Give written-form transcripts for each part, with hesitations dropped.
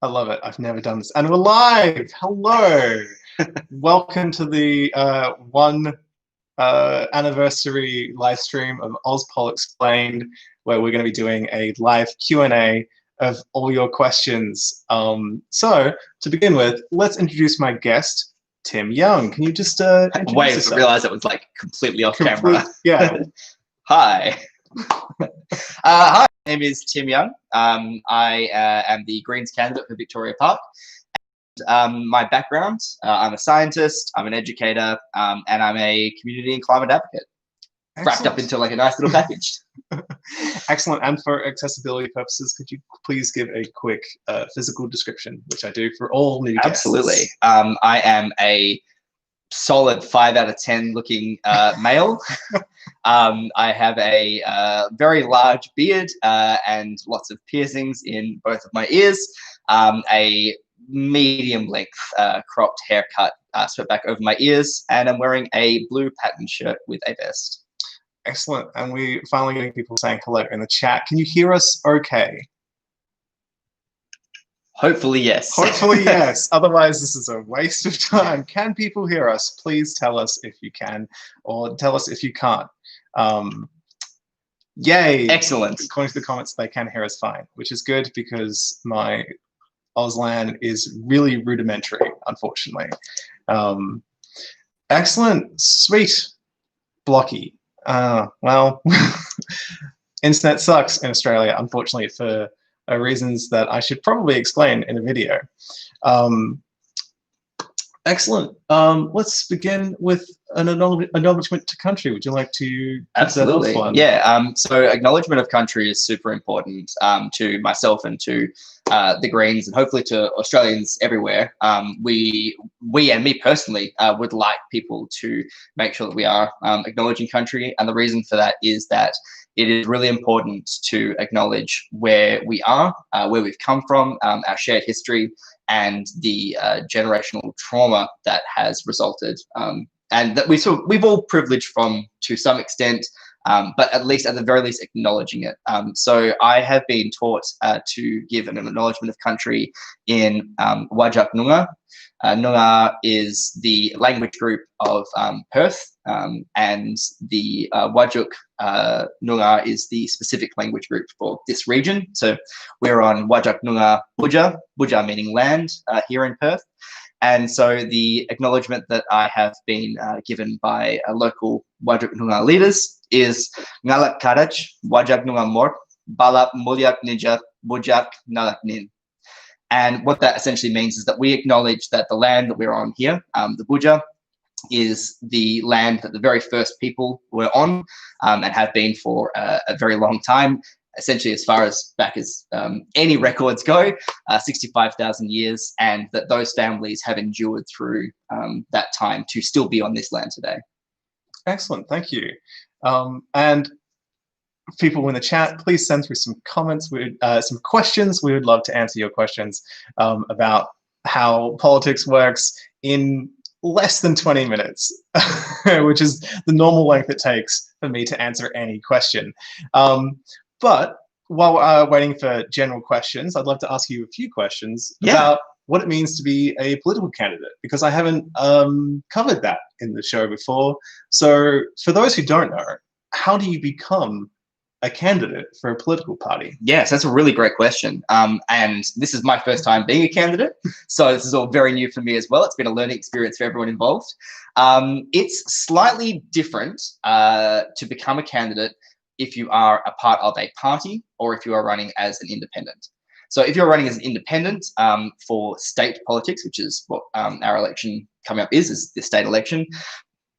I love it. I've never done this. And we're live! Hello! Welcome to the one anniversary live stream of Auspol Explained, where we're going to be doing a live Q&A of all your questions. So, to begin with, let's introduce my guest, Tim Young. Can you just introduce yourself? I realised it was like completely off camera. Yeah. Hi. Hi, my name is Tim Young. I am the Greens candidate for Victoria Park. My background, I'm a scientist, I'm an educator, and I'm a community and climate advocate. Excellent. Wrapped up into like a nice little package. Excellent. And for accessibility purposes, could you please give a quick physical description, which I do for all new guests? Absolutely. I am a solid 5 out of 10 looking male. I have a very large beard and lots of piercings in both of my ears, a medium length cropped haircut swept back over my ears, and I'm wearing a blue patterned shirt with a vest. Excellent. And we're finally getting people saying hello in the chat. Can you hear us okay? Hopefully, yes. Hopefully, yes. Otherwise, this is a waste of time. Can people hear us? Please tell us if you can, or tell us if you can't. Yay. Excellent. According to the comments, they can hear us fine, which is good because my Auslan is really rudimentary, unfortunately. Excellent. Sweet. Blocky. Well, internet sucks in Australia, unfortunately, for reasons that I should probably explain in a video. Excellent. Let's begin with an acknowledgement to country. Would you like to? Absolutely. Yeah. So acknowledgement of country is super important to myself and to the Greens, and hopefully to Australians everywhere. We and me personally would like people to make sure that we are acknowledging country, and the reason for that is that it is really important to acknowledge where we are, where we've come from, our shared history, and the generational trauma that has resulted, and that we've all privileged from to some extent, but at the very least acknowledging it. So I have been taught to give an acknowledgement of country in Whadjuk Noongar. Noongar is the language group of Perth, and the Whadjuk Noongar is the specific language group for this region. So we're on Whadjuk Noongar Budja, Budja meaning land here in Perth. And so the acknowledgement that I have been given by local Whadjuk Noongar leaders is Ngalak Karaj, Whadjuk Noongar Mort, Balap Mulyak Nijak, Budjak Nalak Nin. And what that essentially means is that we acknowledge that the land that we're on here, the Budja, is the land that the very first people were on and have been for a very long time, essentially as far as back as any records go, 65,000 years, and that those families have endured through that time to still be on this land today. Excellent, thank you. And people in the chat, please send through some comments, some questions. We would love to answer your questions about how politics works in less than 20 minutes, which is the normal length it takes for me to answer any question. But while we're waiting for general questions, I'd love to ask you a few questions about what it means to be a political candidate, because I haven't covered that in the show before. So for those who don't know, how do you become a candidate for a political party? Yes, that's a really great question. And this is my first time being a candidate, so this is all very new for me as well. It's been a learning experience for everyone involved. It's slightly different to become a candidate if you are a part of a party or if you are running as an independent. So if you're running as an independent for state politics, which is what our election coming up is the state election,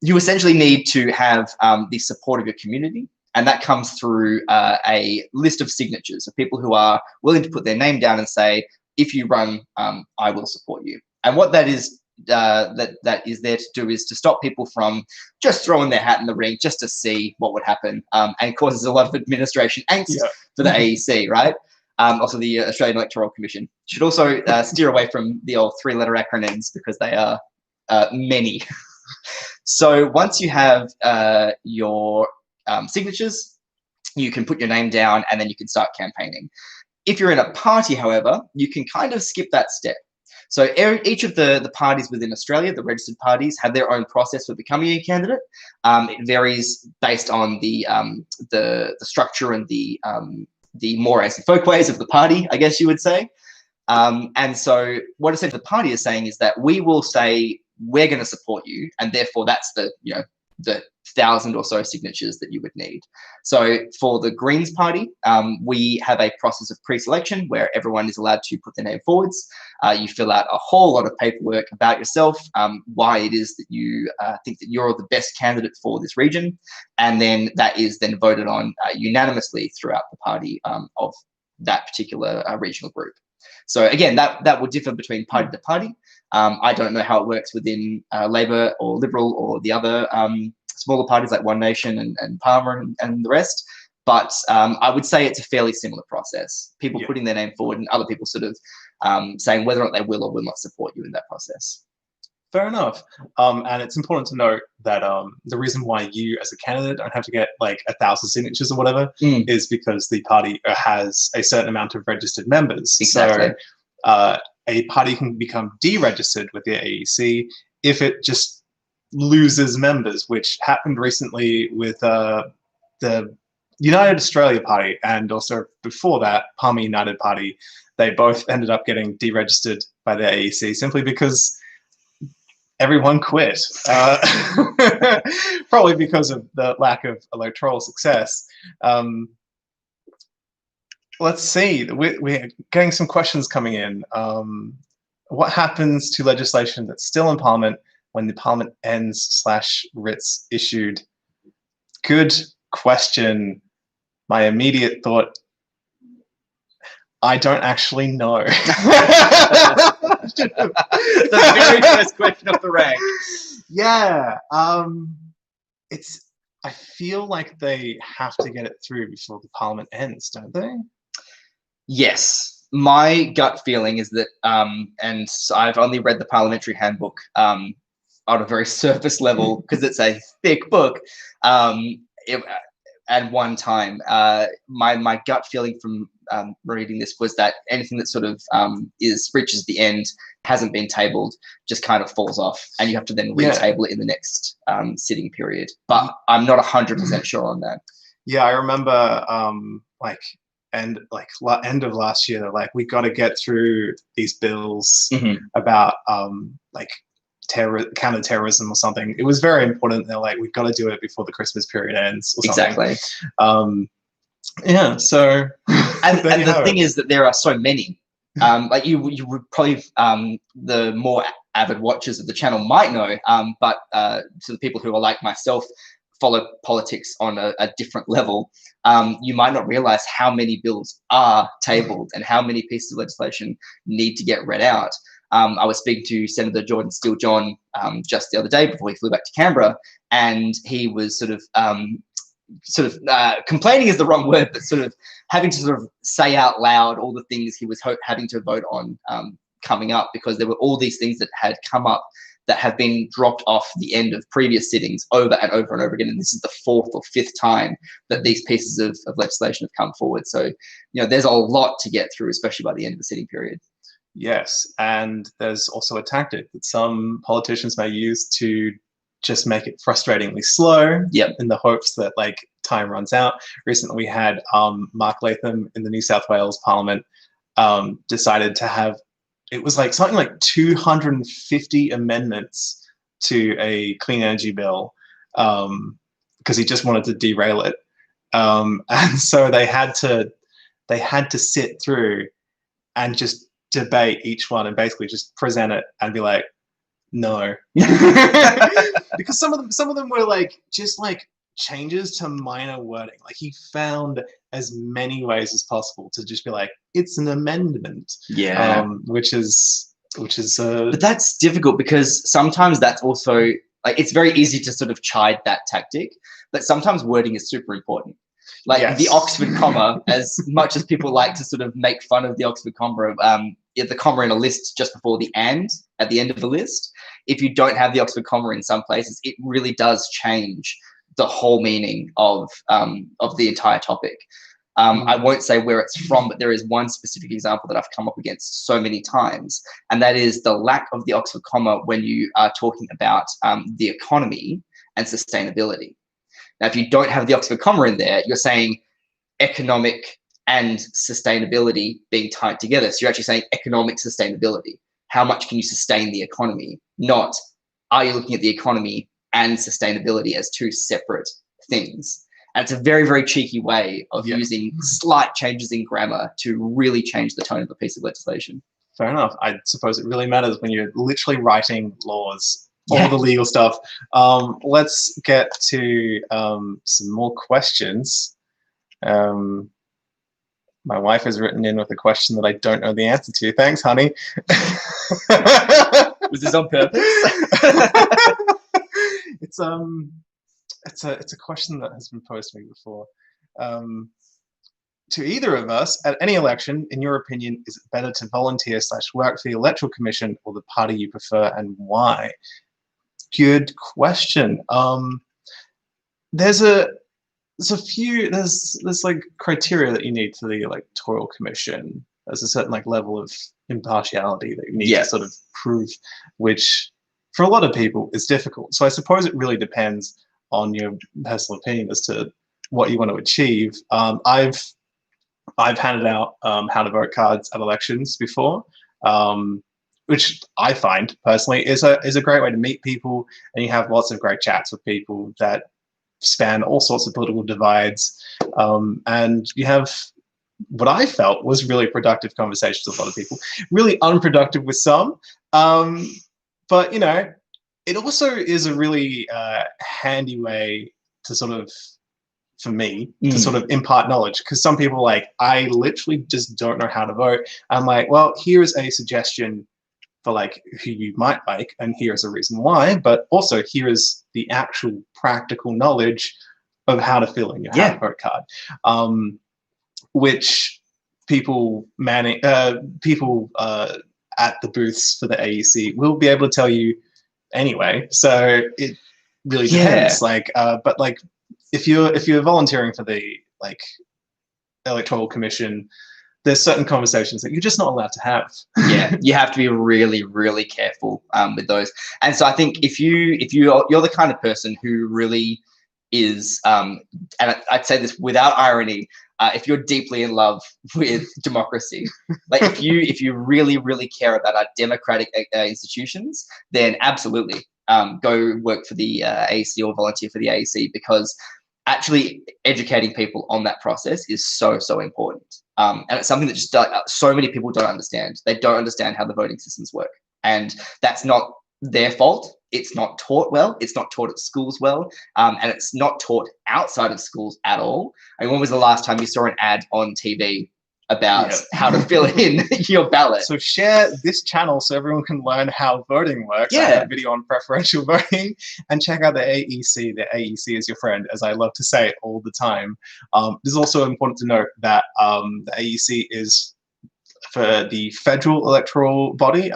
you essentially need to have the support of your community. And that comes through a list of signatures of people who are willing to put their name down and say, if you run, I will support you. And what that is that is there to do is to stop people from just throwing their hat in the ring just to see what would happen, and causes a lot of administration angst for the AEC, right? Also the Australian Electoral Commission. Should also steer away from the old 3-letter acronyms because they are many. So once you have your signatures, you can put your name down and then you can start campaigning. If you're in a party, however, you can kind of skip that step. So each of the parties within Australia, the registered parties, have their own process for becoming a candidate. It varies based on the structure and the more as folk ways of the party, I guess you would say. And so what essentially the party is saying is that we will say we're going to support you, and therefore that's the 1,000 or so signatures that you would need. So for the Greens Party, we have a process of pre-selection where everyone is allowed to put their name forwards. You fill out a whole lot of paperwork about yourself, why it is that you think that you're the best candidate for this region, and then that is then voted on unanimously throughout the party of that particular regional group. So again, that will differ between party to party. I don't know how it works within Labor or Liberal or the other smaller parties like One Nation and Palmer and the rest. But I would say it's a fairly similar process. People putting their name forward and other people sort of saying whether or not they will or will not support you in that process. Fair enough. And it's important to note that the reason why you as a candidate don't have to get like 1,000 signatures or whatever is because the party has a certain amount of registered members. Exactly. So a party can become deregistered with the AEC if it just loses members, which happened recently with the United Australia Party, and also before that, Palmer United Party. They both ended up getting deregistered by the AEC simply because everyone quit, probably because of the lack of electoral success. Let's see, we're getting some questions coming in. What happens to legislation that's still in Parliament when the Parliament ends / writs issued? Good question. My immediate thought, I don't actually know. The very first question of the rank. Yeah. I feel like they have to get it through before the Parliament ends, don't they? Yes. My gut feeling is that, and I've only read the Parliamentary Handbook on a very surface level because it's a thick book. At one time, my gut feeling from reading this was that anything that sort of reaches the end, hasn't been tabled, just kind of falls off, and you have to then retable it in the next sitting period. But I'm not 100% sure on that. Yeah, I remember end of last year, they're like, we got to get through these bills about counter-terrorism or something. It was very important. They're like, we've got to do it before the Christmas period ends or something. Exactly. Yeah, so and the thing is that there are so many. Like you would probably the more avid watchers of the channel might know, but to the people who are like myself, follow politics on a different level, you might not realize how many bills are tabled and how many pieces of legislation need to get read out. I was speaking to Senator Jordan Steele John just the other day before he flew back to Canberra, and he was sort of complaining is the wrong word, but sort of having to sort of say out loud all the things he was having to vote on coming up, because there were all these things that had come up that have been dropped off the end of previous sittings over and over and over again. And this is the 4th or 5th time that these pieces of legislation have come forward. So, there's a lot to get through, especially by the end of the sitting period. Yes, and there's also a tactic that some politicians may use to just make it frustratingly slow in the hopes that time runs out. Recently we had Mark Latham in the New South Wales Parliament decided to have, it was something like 250 amendments to a clean energy bill because he just wanted to derail it. And so they had to sit through and just debate each one and basically just present it and be like, no. Because some of them were just changes to minor wording. He found as many ways as possible to just be like, it's an amendment. Yeah. Which is but that's difficult because sometimes that's also it's very easy to sort of chide that tactic, but sometimes wording is super important. The Oxford comma, as much as people like to sort of make fun of the Oxford comma, the comma in a list just before the and at the end of the list, if you don't have the Oxford comma in some places, it really does change the whole meaning of the entire topic. I won't say where it's from, but there is one specific example that I've come up against so many times, and that is the lack of the Oxford comma when you are talking about the economy and sustainability. Now, if you don't have the Oxford comma in there, you're saying economic and sustainability being tied together. So you're actually saying economic sustainability. How much can you sustain the economy? Not, are you looking at the economy and sustainability as two separate things? And it's a very, very cheeky way of using slight changes in grammar to really change the tone of a piece of legislation. Fair enough. I suppose it really matters when you're literally writing laws, all the legal stuff. Let's get to some more questions. My wife has written in with a question that I don't know the answer to. Thanks, honey. Was this on purpose? It's a question that has been posed to me before. To either of us, at any election, in your opinion, is it better to volunteer / work for the Electoral Commission or the party you prefer, and why? Good question. There's like criteria that you need for the Electoral Commission. There's a certain level of impartiality that you need to sort of prove, which for a lot of people is difficult. So I suppose it really depends on your personal opinion as to what you want to achieve. I've handed out how to vote cards at elections before, which I find personally is a great way to meet people, and you have lots of great chats with people that span all sorts of political divides, and you have what I felt was really productive conversations with a lot of people, really unproductive with some, but it also is a really handy way to sort of, for me, to sort of impart knowledge, because some people I literally just don't know how to vote. I'm like, well, here's a suggestion for who you might like, and here's a reason why, but also here is the actual practical knowledge of how to fill in your how to vote card, which people at the booths for the AEC will be able to tell you anyway. So it really depends. But if you're volunteering for the Electoral Commission, there's certain conversations that you're just not allowed to have. You have to be really, really careful with those. And so I think if you're the kind of person who really is, and I'd say this without irony, if you're deeply in love with democracy, if you really, really care about our democratic institutions, then absolutely go work for the AEC or volunteer for the AEC, because actually educating people on that process is so, so important. And it's something that just so many people don't understand. They don't understand how the voting systems work. And that's not their fault. It's not taught well. It's not taught at schools well. And it's not taught outside of schools at all. I mean, when was the last time you saw an ad on TV about how to fill in your ballot? So share this channel so everyone can learn how voting works. I have a video on preferential voting, and check out the AEC. The AEC is your friend, as I love to say all the time. It's also important to note that the AEC is for the federal electoral body.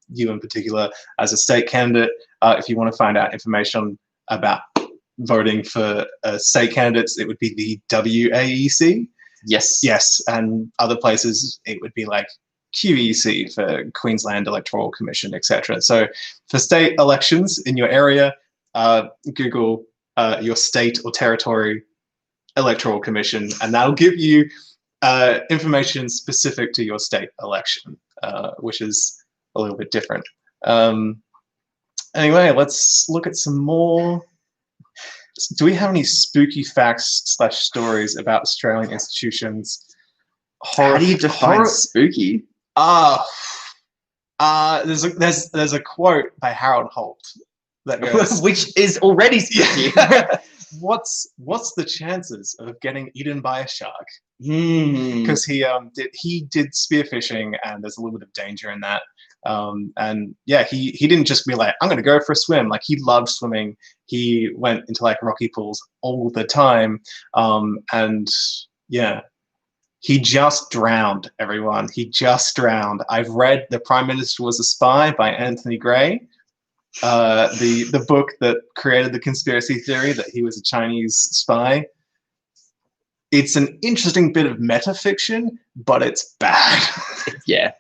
You in particular, as a state candidate, if you want to find out information about voting for state candidates, it would be the WAEC. Yes, and other places it would be like QEC for Queensland Electoral Commission, etc. So for state elections in your area, Google your state or territory electoral commission, and that'll give you information specific to your state election, which is a little bit different. Anyway, let's look at some more. Do we have any spooky facts / stories about Australian institutions? How do you define spooky? There's a quote by Harold Holt that goes, which is already spooky. What's the chances of getting eaten by a shark? Because he did spearfishing, and there's a little bit of danger in that. And yeah, he didn't just be like, I'm gonna go for a swim. Like, he loved swimming. He went into like rocky pools all the time. And yeah, he just drowned, everyone. He just drowned. I've read The Prime Minister Was a Spy by Anthony Gray, the book that created the conspiracy theory that he was a Chinese spy. it's an interesting bit of metafiction, but it's bad. Yeah.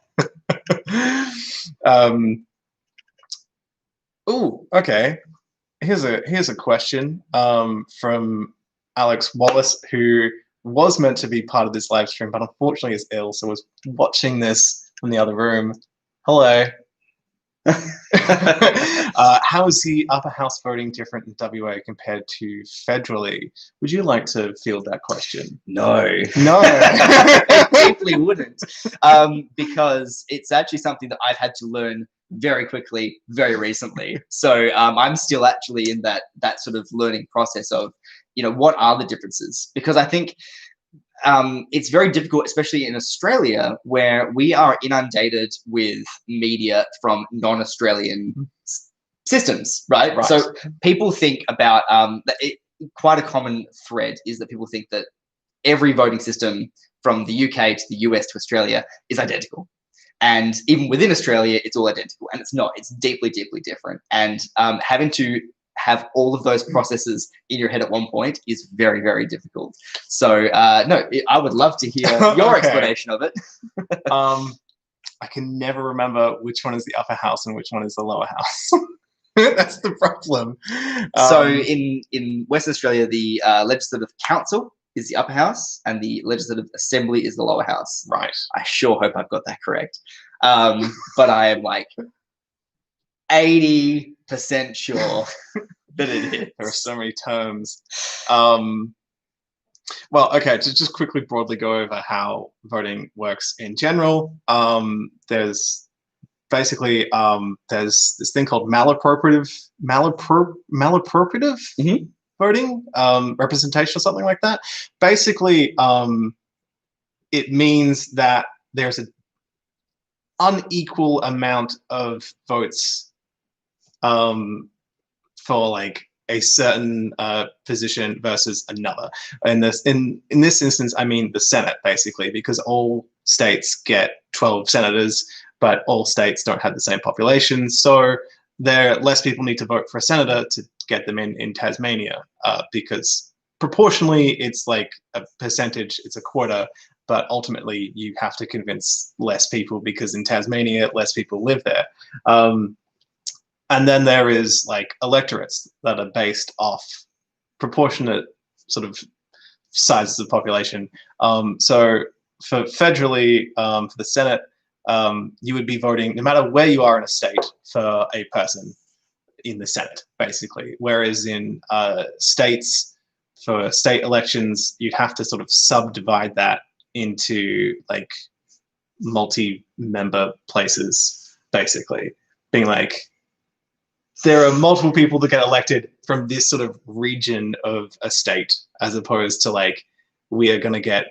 Oh, okay. Here's a question from Alex Wallace, who was meant to be part of this live stream, but unfortunately is ill, so was watching this from the other room. Hello. How is the upper house voting different in WA compared to federally? Would you like to field that question? No. I deeply wouldn't, because it's actually something that I've had to learn very quickly, very recently. So I'm still actually in that sort of learning process of, what are the differences? Because I think it's very difficult, especially in Australia, where we are inundated with media from non-Australian systems, right? So people think about quite a common thread is that people think that every voting system from the UK to the US to Australia is identical. And even within Australia, it's all identical, and it's not. It's deeply, deeply different. And having to have all of those processes in your head at one point is very, very difficult. So no, I would love to hear your explanation of it. I can never remember which one is the upper house and which one is the lower house. That's the problem. So in Western Australia, the Legislative Council is the upper house and the Legislative Assembly is the lower house. Right. I sure hope I've got that correct. But I am like 80% sure that it is. There are so many terms. Well, okay, to just quickly broadly go over how voting works in general. There's basically there's this thing called malappropriative voting, representation or something like that. Basically, it means that there's an unequal amount of votes for like a certain position versus another. In this instance, I mean the Senate, basically, because all states get 12 senators, but all states don't have the same population. So less people need to vote for a senator to get them in Tasmania, because proportionally it's like a percentage, it's a quota, but ultimately you have to convince less people because in Tasmania, less people live there. And then there is like electorates that are based off proportionate sort of sizes of population. So for federally, for the Senate, you would be voting no matter where you are in a state for a person in the Senate, basically. Whereas in states, for state elections, you'd have to sort of subdivide that into like multi-member places, basically. Being like, there are multiple people that get elected from this sort of region of a state, as opposed to like, we are going to get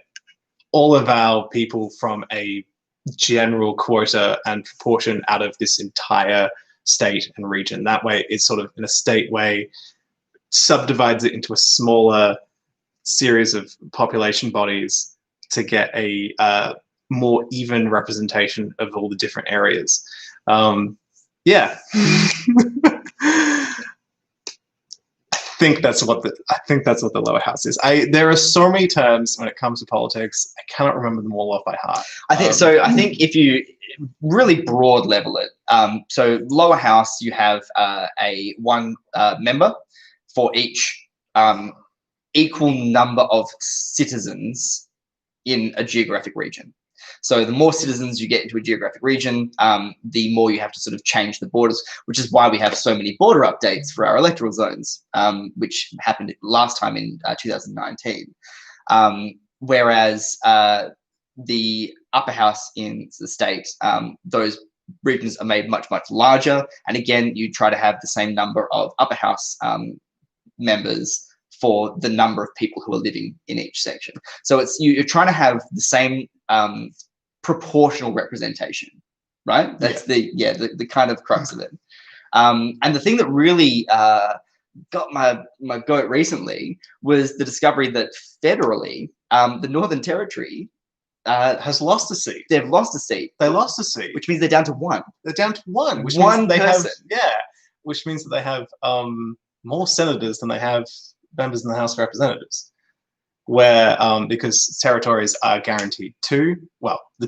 all of our people from a general quota and proportion out of this entire state and region. That way, it's sort of in a state way, subdivides it into a smaller series of population bodies to get a more even representation of all the different areas. Yeah. I think that's what the lower house is. There are so many terms when it comes to politics. I cannot remember them all off by heart. I think if you really broad level it, so lower house, you have a one member for each equal number of citizens in a geographic region. So the more citizens you get into a geographic region, the more you have to sort of change the borders, which is why we have so many border updates for our electoral zones, which happened last time in 2019. Whereas the upper house in the state, those regions are made much, much larger. And again, you try to have the same number of upper house members for the number of people who are living in each section. So you're trying to have the same proportional representation, right? That's the kind of crux of it. And the thing that really got my goat recently was the discovery that federally, the Northern Territory has lost a seat. They've lost a seat. They lost a seat, which means they're down to one. They're down to one. Which one means they person. which means that they have more senators than they have members in the House of Representatives. where because territories are guaranteed two. Well, the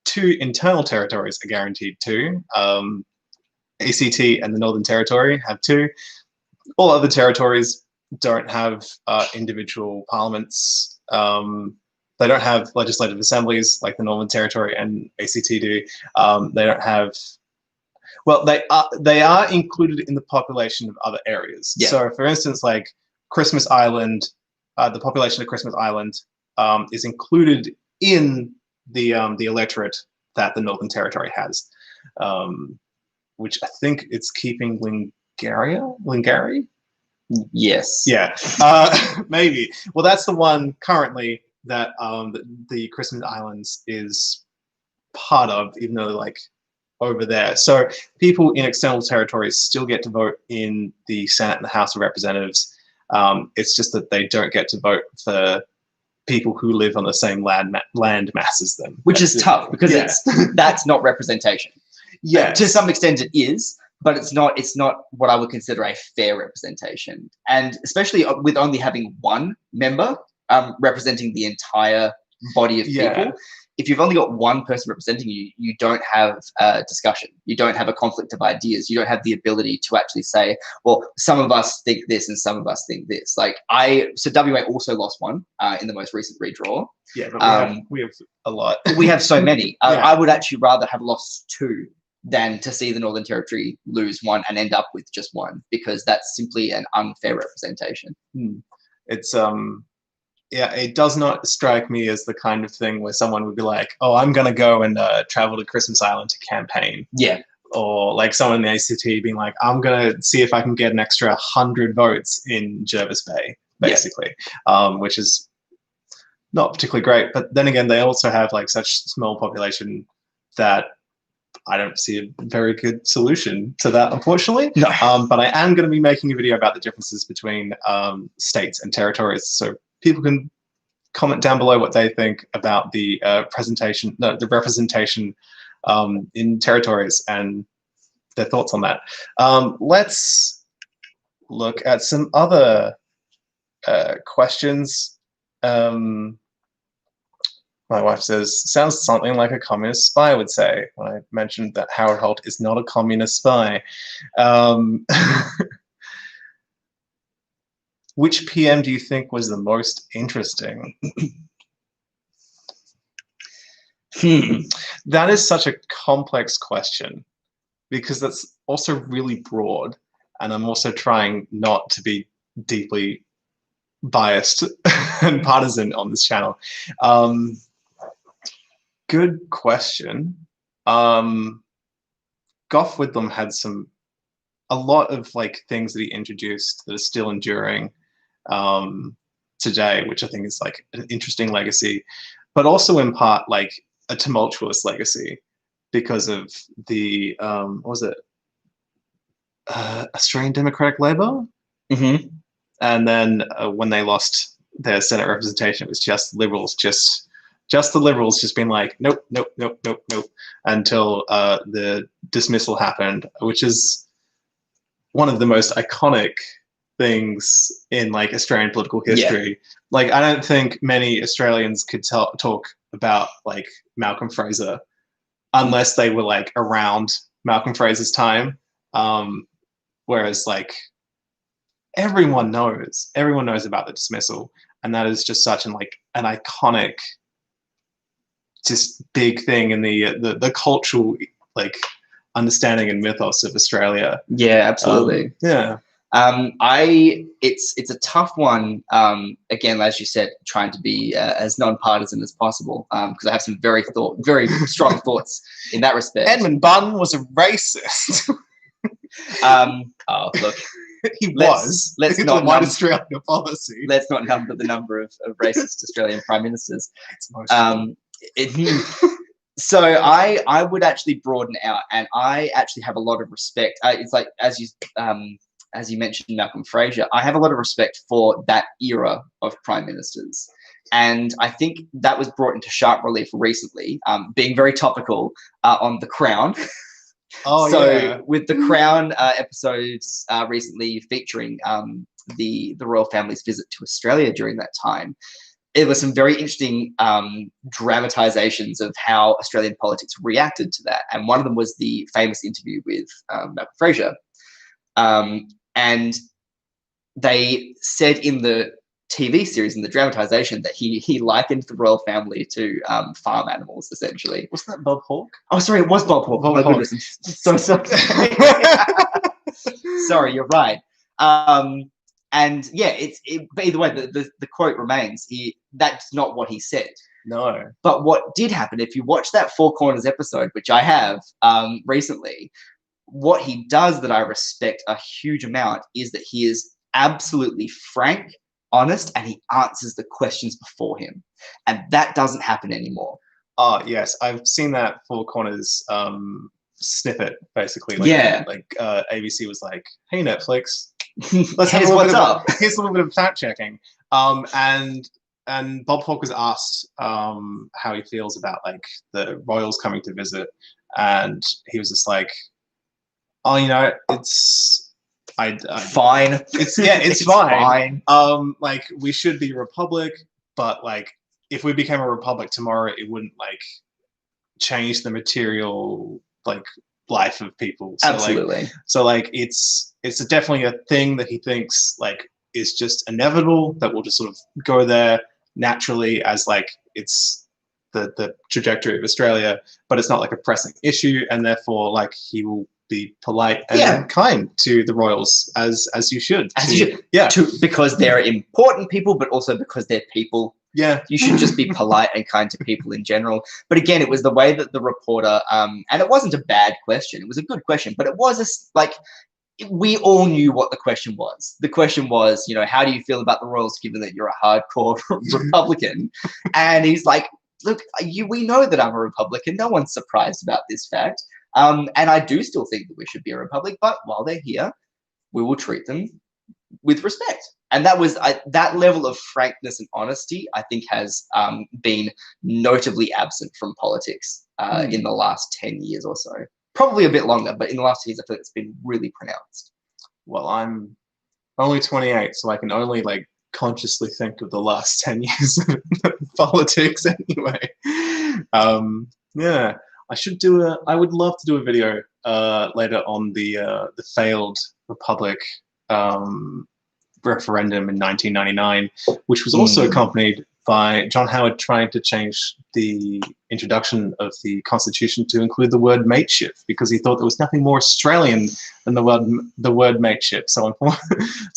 two internal territories are guaranteed two. ACT and the Northern Territory have two. All other territories don't have individual parliaments. They don't have legislative assemblies like the Northern Territory and ACT do. They don't have. Well, they are included in the population of other areas. Yeah. So, for instance, like Christmas Island, the population of Christmas Island is included in the electorate that the Northern Territory has, which I think it's keeping Lingari. Yes. Yeah, maybe. Well, that's the one currently that the Christmas Islands is part of, even though they're like over there. So people in external territories still get to vote in the Senate and the House of Representatives. It's just that they don't get to vote for people who live on the same land mass as them. Which is tough because that's not representation. Yeah. To some extent it is, but it's not what I would consider a fair representation. And especially with only having one member representing the entire body of people. If you've only got one person representing you, you don't have a discussion. You don't have a conflict of ideas. You don't have the ability to actually say, well, some of us think this and some of us think this. So WA also lost one in the most recent redraw. Yeah, but we have a lot. We have so many. I would actually rather have lost two than to see the Northern Territory lose one and end up with just one, because that's simply an unfair representation. It's it does not strike me as the kind of thing where someone would be like, oh, I'm going to go and travel to Christmas Island to campaign. Yeah. Or like someone in the ACT being like, I'm going to see if I can get an extra 100 votes in Jervis Bay, basically, which is not particularly great. But then again, they also have like such small population that I don't see a very good solution to that, unfortunately. No. But I am going to be making a video about the differences between states and territories. So people can comment down below what they think about the representation in territories and their thoughts on that. Let's look at some other questions. My wife says, sounds something like a communist spy would say. When I mentioned that Howard Holt is not a communist spy. Which PM do you think was the most interesting? That is such a complex question because that's also really broad. And I'm also trying not to be deeply biased and partisan on this channel. Good question. Gough Whitlam had a lot of like things that he introduced that are still enduring today, which I think is like an interesting legacy, but also in part like a tumultuous legacy because of the what was it, Australian Democratic Labour? And then when they lost their Senate representation, it was just Liberals, just the Liberals just being like, nope, nope, nope, nope, nope, until the dismissal happened, which is one of the most iconic things in like Australian political history. Like, I don't think many Australians could talk about like Malcolm Fraser unless they were like around Malcolm Fraser's time. Whereas like everyone knows about the dismissal, and that is just such an iconic, just big thing in the cultural like understanding and mythos of Australia. Yeah, absolutely. It's a tough one. Again, as you said, trying to be as non-partisan as possible, because I have some very strong thoughts in that respect. Edmund Barton was a racist. Oh, look, he was. Let's not white Australian policy. Let's not number the number of racist Australian prime ministers. It's most so I would actually broaden out, and I actually have a lot of respect. It's like as you mentioned Malcolm Fraser, I have a lot of respect for that era of prime ministers. And I think that was brought into sharp relief recently, being very topical on The Crown. Oh, So yeah. with the Crown episodes recently featuring the royal family's visit to Australia during that time, it was some very interesting dramatizations of how Australian politics reacted to that. And one of them was the famous interview with Malcolm Fraser. And they said in the TV series, in the dramatization, that he likened the royal family to farm animals, essentially. Wasn't that Bob Hawke? Oh, sorry, it was Bob Hawke. Bob My Hawke. goodness, I'm so sorry. Sorry, you're right. And yeah, but either way, the quote remains. That's not what he said. No. But what did happen, if you watch that Four Corners episode, which I have recently, what he does that I respect a huge amount is that he is absolutely frank, honest, and he answers the questions before him. And that doesn't happen anymore. Oh, yes. I've seen that Four Corners snippet, basically. Like ABC was like, hey, Netflix, let's have here's a little bit of fact checking. And Bob Hawke was asked how he feels about like the royals coming to visit, and he was just like, "Oh, it's fine. It's fine. Like we should be a republic, but like if we became a republic tomorrow, it wouldn't like change the material like life of people." So, absolutely. It's definitely a thing that he thinks like is just inevitable, that will just sort of go there naturally as like it's the trajectory of Australia, but it's not like a pressing issue, and therefore like he will be polite and kind to the royals as you should. Because they're important people, but also because they're people. Yeah, you should just be polite and kind to people in general. But again, it was the way that the reporter, and it wasn't a bad question. It was a good question, but it was we all knew what the question was. The question was, how do you feel about the royals, given that you're a hardcore Republican? And he's like, look, we know that I'm a Republican. No one's surprised about this fact. And I do still think that we should be a republic, but while they're here, we will treat them with respect. And that was that level of frankness and honesty, I think, has been notably absent from politics in the last 10 years or so. Probably a bit longer, but in the last 10 years, I feel it's been really pronounced. Well, I'm only 28, so I can only like consciously think of the last 10 years of politics anyway. Yeah, I would love to do a video later on the failed republic referendum in 1999, which was also accompanied by John Howard trying to change the introduction of the Constitution to include the word mateship, because he thought there was nothing more Australian than the word mateship. So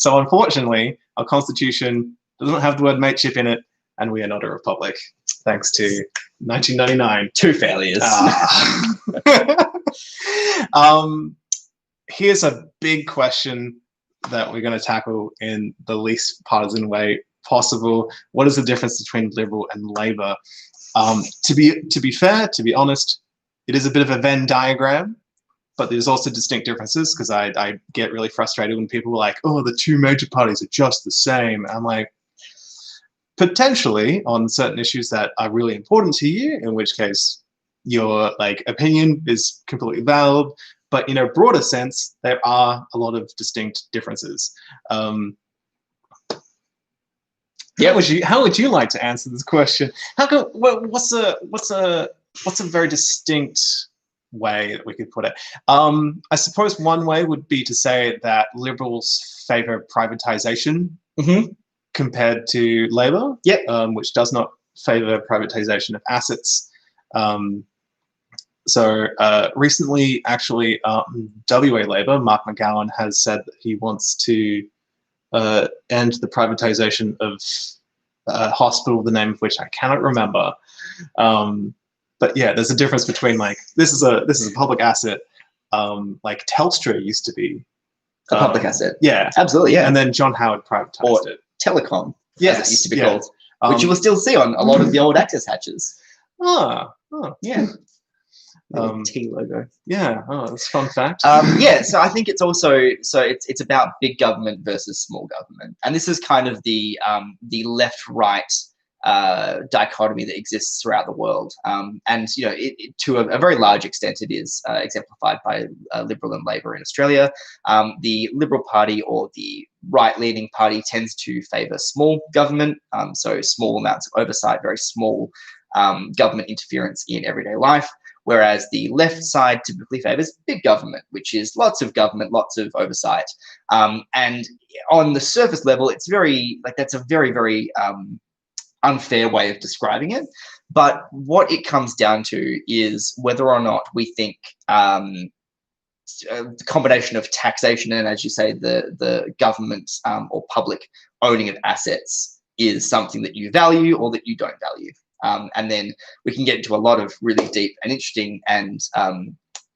unfortunately, our Constitution doesn't have the word mateship in it, and we are not a republic, thanks to 1999. Two failures. Here's a big question that we're going to tackle in the least partisan way possible. What is the difference between Liberal and Labor? To be fair, to be honest, it is a bit of a Venn diagram, but there's also distinct differences, because I get really frustrated when people are like, oh, the two major parties are just the same. I'm like, potentially on certain issues that are really important to you, in which case your like opinion is completely valid, but in a broader sense, there are a lot of distinct differences. How would you like to answer this question? What's a very distinct way that we could put it? I suppose one way would be to say that Liberals favour privatisation compared to Labor, which does not favour privatisation of assets. So recently, actually, WA Labor, Mark McGowan, has said that he wants to end the privatisation of a hospital, the name of which I cannot remember. But yeah, there's a difference between like this is a public asset. Like Telstra used to be a public asset. Yeah, absolutely. Yeah, and then John Howard privatised it. Telecom, yes, as it used to be called, which you will still see on a lot of the old Access hatches. Yeah. T logo. Yeah, that's a fun fact. So I think it's also it's about big government versus small government, and this is kind of the left-right dichotomy that exists throughout the world. And you know, to a very large extent, it is exemplified by Liberal and Labor in Australia. The Liberal Party, or the right-leaning party, tends to favour small government, so small amounts of oversight, very small government interference in everyday life. Whereas the left side typically favours big government, which is lots of government, lots of oversight. And on the surface level, it's very, like, that's a very, very unfair way of describing it. But what it comes down to is whether or not we think the combination of taxation and, as you say, the government or public owning of assets is something that you value or that you don't value. And then we can get into a lot of really deep and interesting, and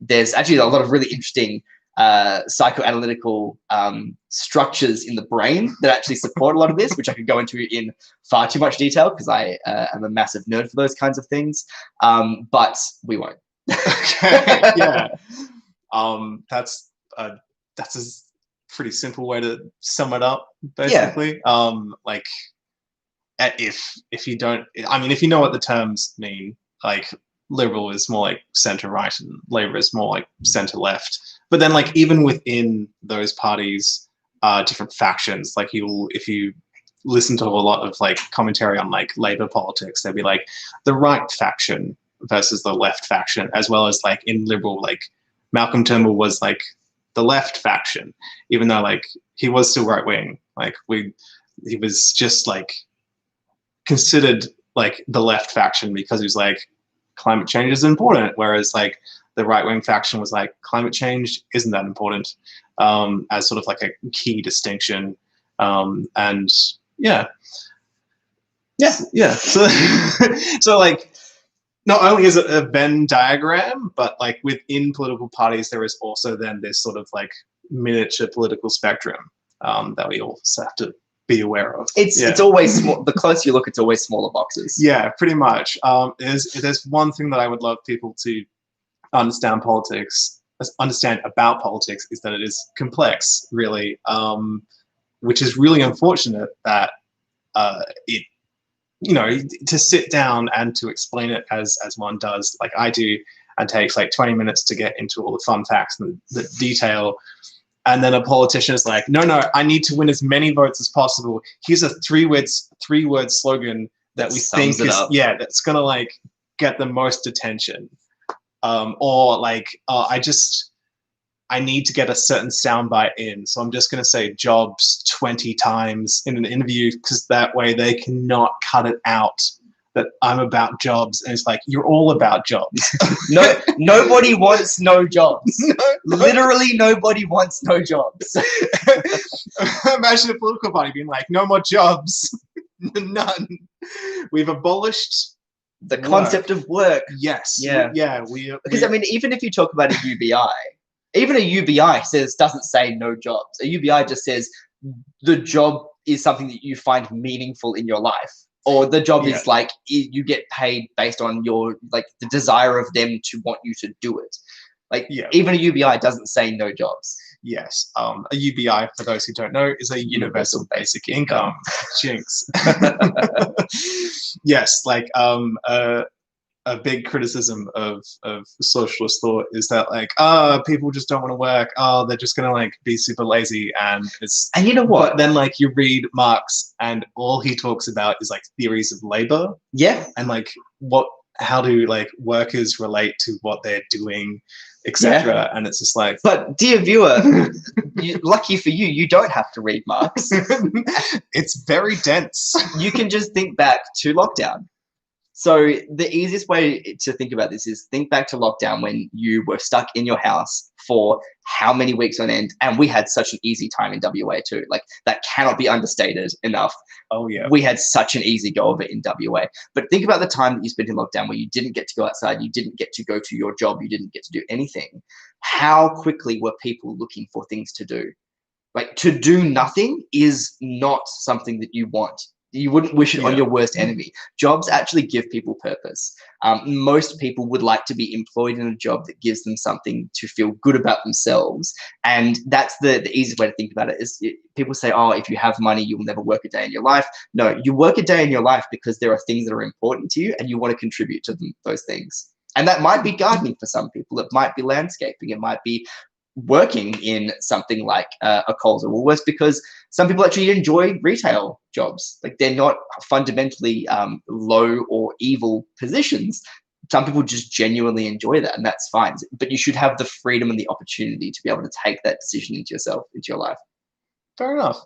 there's actually a lot of really interesting psychoanalytical structures in the brain that actually support a lot of this, which I could go into in far too much detail because I am a massive nerd for those kinds of things, but we won't. Okay, yeah. That's a pretty simple way to sum it up, basically. Yeah. Like, if you don't, I mean, if you know what the terms mean, like liberal is more like center right and Labor is more like center left. But then, like, even within those parties, different factions. Like, if you listen to a lot of like commentary on like Labor politics, they'd be like the right faction versus the left faction, as well as like in Liberal, like Malcolm Turnbull was like the left faction, even though like he was still right wing. Like he was just like considered like the left faction because he was like, climate change is important, whereas like the right-wing faction was like, climate change isn't that important, as sort of like a key distinction. And yeah. So so like, not only is it a Venn diagram, but like within political parties there is also then this sort of like miniature political spectrum that we also have to be aware of. It's always small. The closer you look, it's always smaller boxes. Yeah, pretty much. There's one thing that I would love people to understand about politics is that it is complex, really, which is really unfortunate that it, you know, to sit down and to explain it as one does, like I do, and takes like 20 minutes to get into all the fun facts and the detail. And then a politician is like, no, I need to win as many votes as possible. Here's a three-word slogan that we think is, that's gonna like get the most attention. Or like, I need to get a certain soundbite in, so I'm just gonna say jobs 20 times in an interview because that way they cannot cut it out that I'm about jobs. And it's like, you're all about jobs. No, nobody wants no jobs. Literally nobody wants no jobs. Imagine a political party being like, no more jobs. None. We've abolished the concept of work. Yes. Yeah. Because I mean, even if you talk about a UBI, even a UBI doesn't say no jobs. A UBI just says the job is something that you find meaningful in your life. Or the job is like, you get paid based on your, like, the desire of them to want you to do it. Like, even a UBI doesn't say no jobs. Yes. A UBI, for those who don't know, is a universal basic income. Jinx. Yes, like a big criticism of socialist thought is that like, people just don't want to work. They're just gonna like be super lazy, and you know what? But then like you read Marx, and all he talks about is like theories of labor. Yeah. And like how do like workers relate to what they're doing, etc. Yeah. And it's just like, but dear viewer, lucky for you, you don't have to read Marx. It's very dense. You can just think back to lockdown. So the easiest way to think about this is think back to lockdown when you were stuck in your house for how many weeks on end, and we had such an easy time in WA too. Like, that cannot be understated enough. Oh yeah. We had such an easy go of it in WA. But think about the time that you spent in lockdown where you didn't get to go outside, you didn't get to go to your job, you didn't get to do anything. How quickly were people looking for things to do? Like, to do nothing is not something that you want. You wouldn't wish it on Yeah. your worst enemy. Jobs actually give people purpose. Most people would like to be employed in a job that gives them something to feel good about themselves. And that's the easiest way to think about it is people say, oh, if you have money, you'll never work a day in your life. No, you work a day in your life because there are things that are important to you and you want to contribute to those things. And that might be gardening for some people. It might be landscaping. It might be working in something like a Coles or Woolworths, because some people actually enjoy retail jobs. Like they're not fundamentally low or evil positions. Some people just genuinely enjoy that, and that's fine. But you should have the freedom and the opportunity to be able to take that decision into yourself, into your life. Fair enough.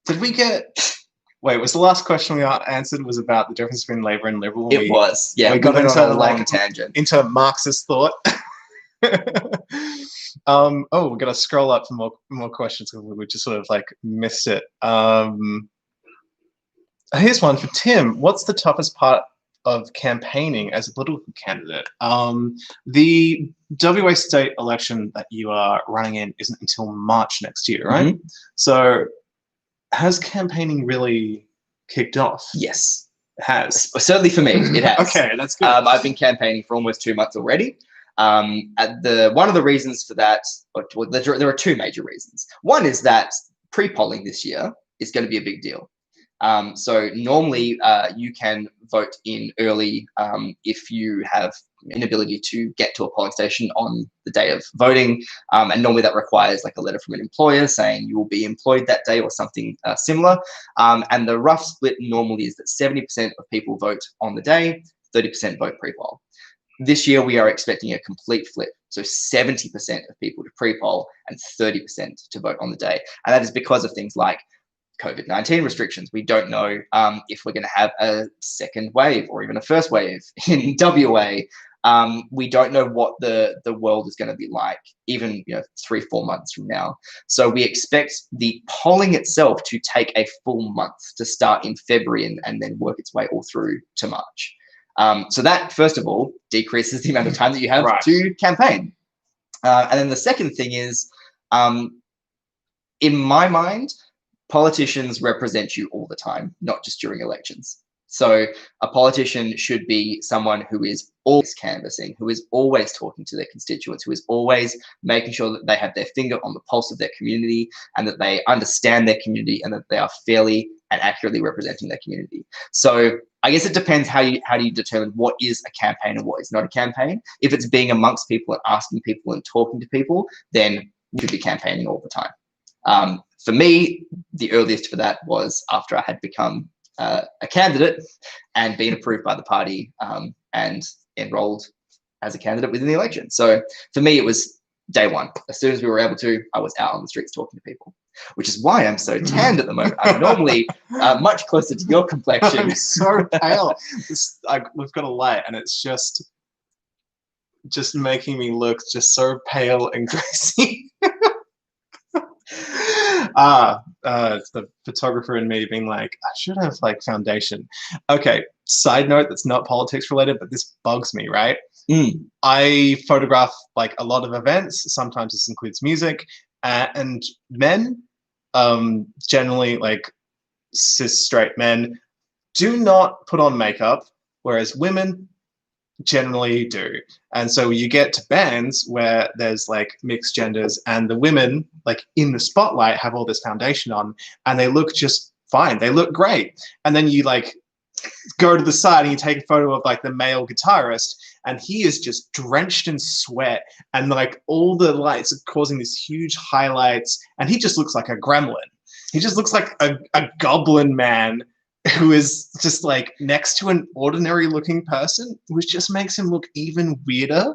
Did we get? Wait, was the last question we answered was about the difference between Labour and Liberal? It was, yeah. We got into into a long tangent, into Marxist thought. Oh, we're gonna scroll up for more questions because we just sort of like missed it. Here's one for Tim. What's the toughest part of campaigning as a political candidate? The WA state election that you are running in isn't until March next year, right? Mm-hmm. So has campaigning really kicked off? Yes, it has. Certainly for me, it has. Okay, that's good. I've been campaigning for almost 2 months already. One of the reasons for that, there are two major reasons. One is that pre-polling this year is going to be a big deal. So normally you can vote in early if you have inability to get to a polling station on the day of voting. And normally that requires like a letter from an employer saying you will be employed that day or something similar. And the rough split normally is that 70% of people vote on the day, 30% vote pre-poll. This year, we are expecting a complete flip. So 70% of people to pre-poll and 30% to vote on the day. And that is because of things like COVID-19 restrictions. We don't know if we're going to have a second wave or even a first wave in WA. We don't know what the world is going to be like, even 3-4 months from now. So we expect the polling itself to take a full month to start in February and then work its way all through to March. So that, first of all, decreases the amount of time that you have to campaign. And then the second thing is, in my mind, politicians represent you all the time, not just during elections. So a politician should be someone who is always canvassing, who is always talking to their constituents, who is always making sure that they have their finger on the pulse of their community and that they understand their community and that they are fairly and accurately representing their community. So I guess it depends how do you determine what is a campaign and what is not a campaign. If it's being amongst people and asking people and talking to people, then you should be campaigning all the time. For me, the earliest for that was after I had become a candidate and been approved by the party and enrolled as a candidate within the election. So for me, it was day one. As soon as we were able to, I was out on the streets talking to people, which is why I'm so tanned at the moment. I'm normally much closer to your complexion. I'm so pale. We've got a light and it's just making me look just so pale and greasy. It's the photographer in me being like, I should have like foundation. Okay, side note that's not politics related, but this bugs me, right? I photograph like a lot of events. Sometimes this includes music, and men, generally like cis straight men, do not put on makeup, whereas women generally do. And so you get to bands where there's like mixed genders and the women like in the spotlight have all this foundation on and they look just fine. They look great. And then you like go to the side and you take a photo of like the male guitarist and he is just drenched in sweat and like all the lights are causing these huge highlights and he just looks like a gremlin. He just looks like a goblin man who is just like next to an ordinary looking person, which just makes him look even weirder.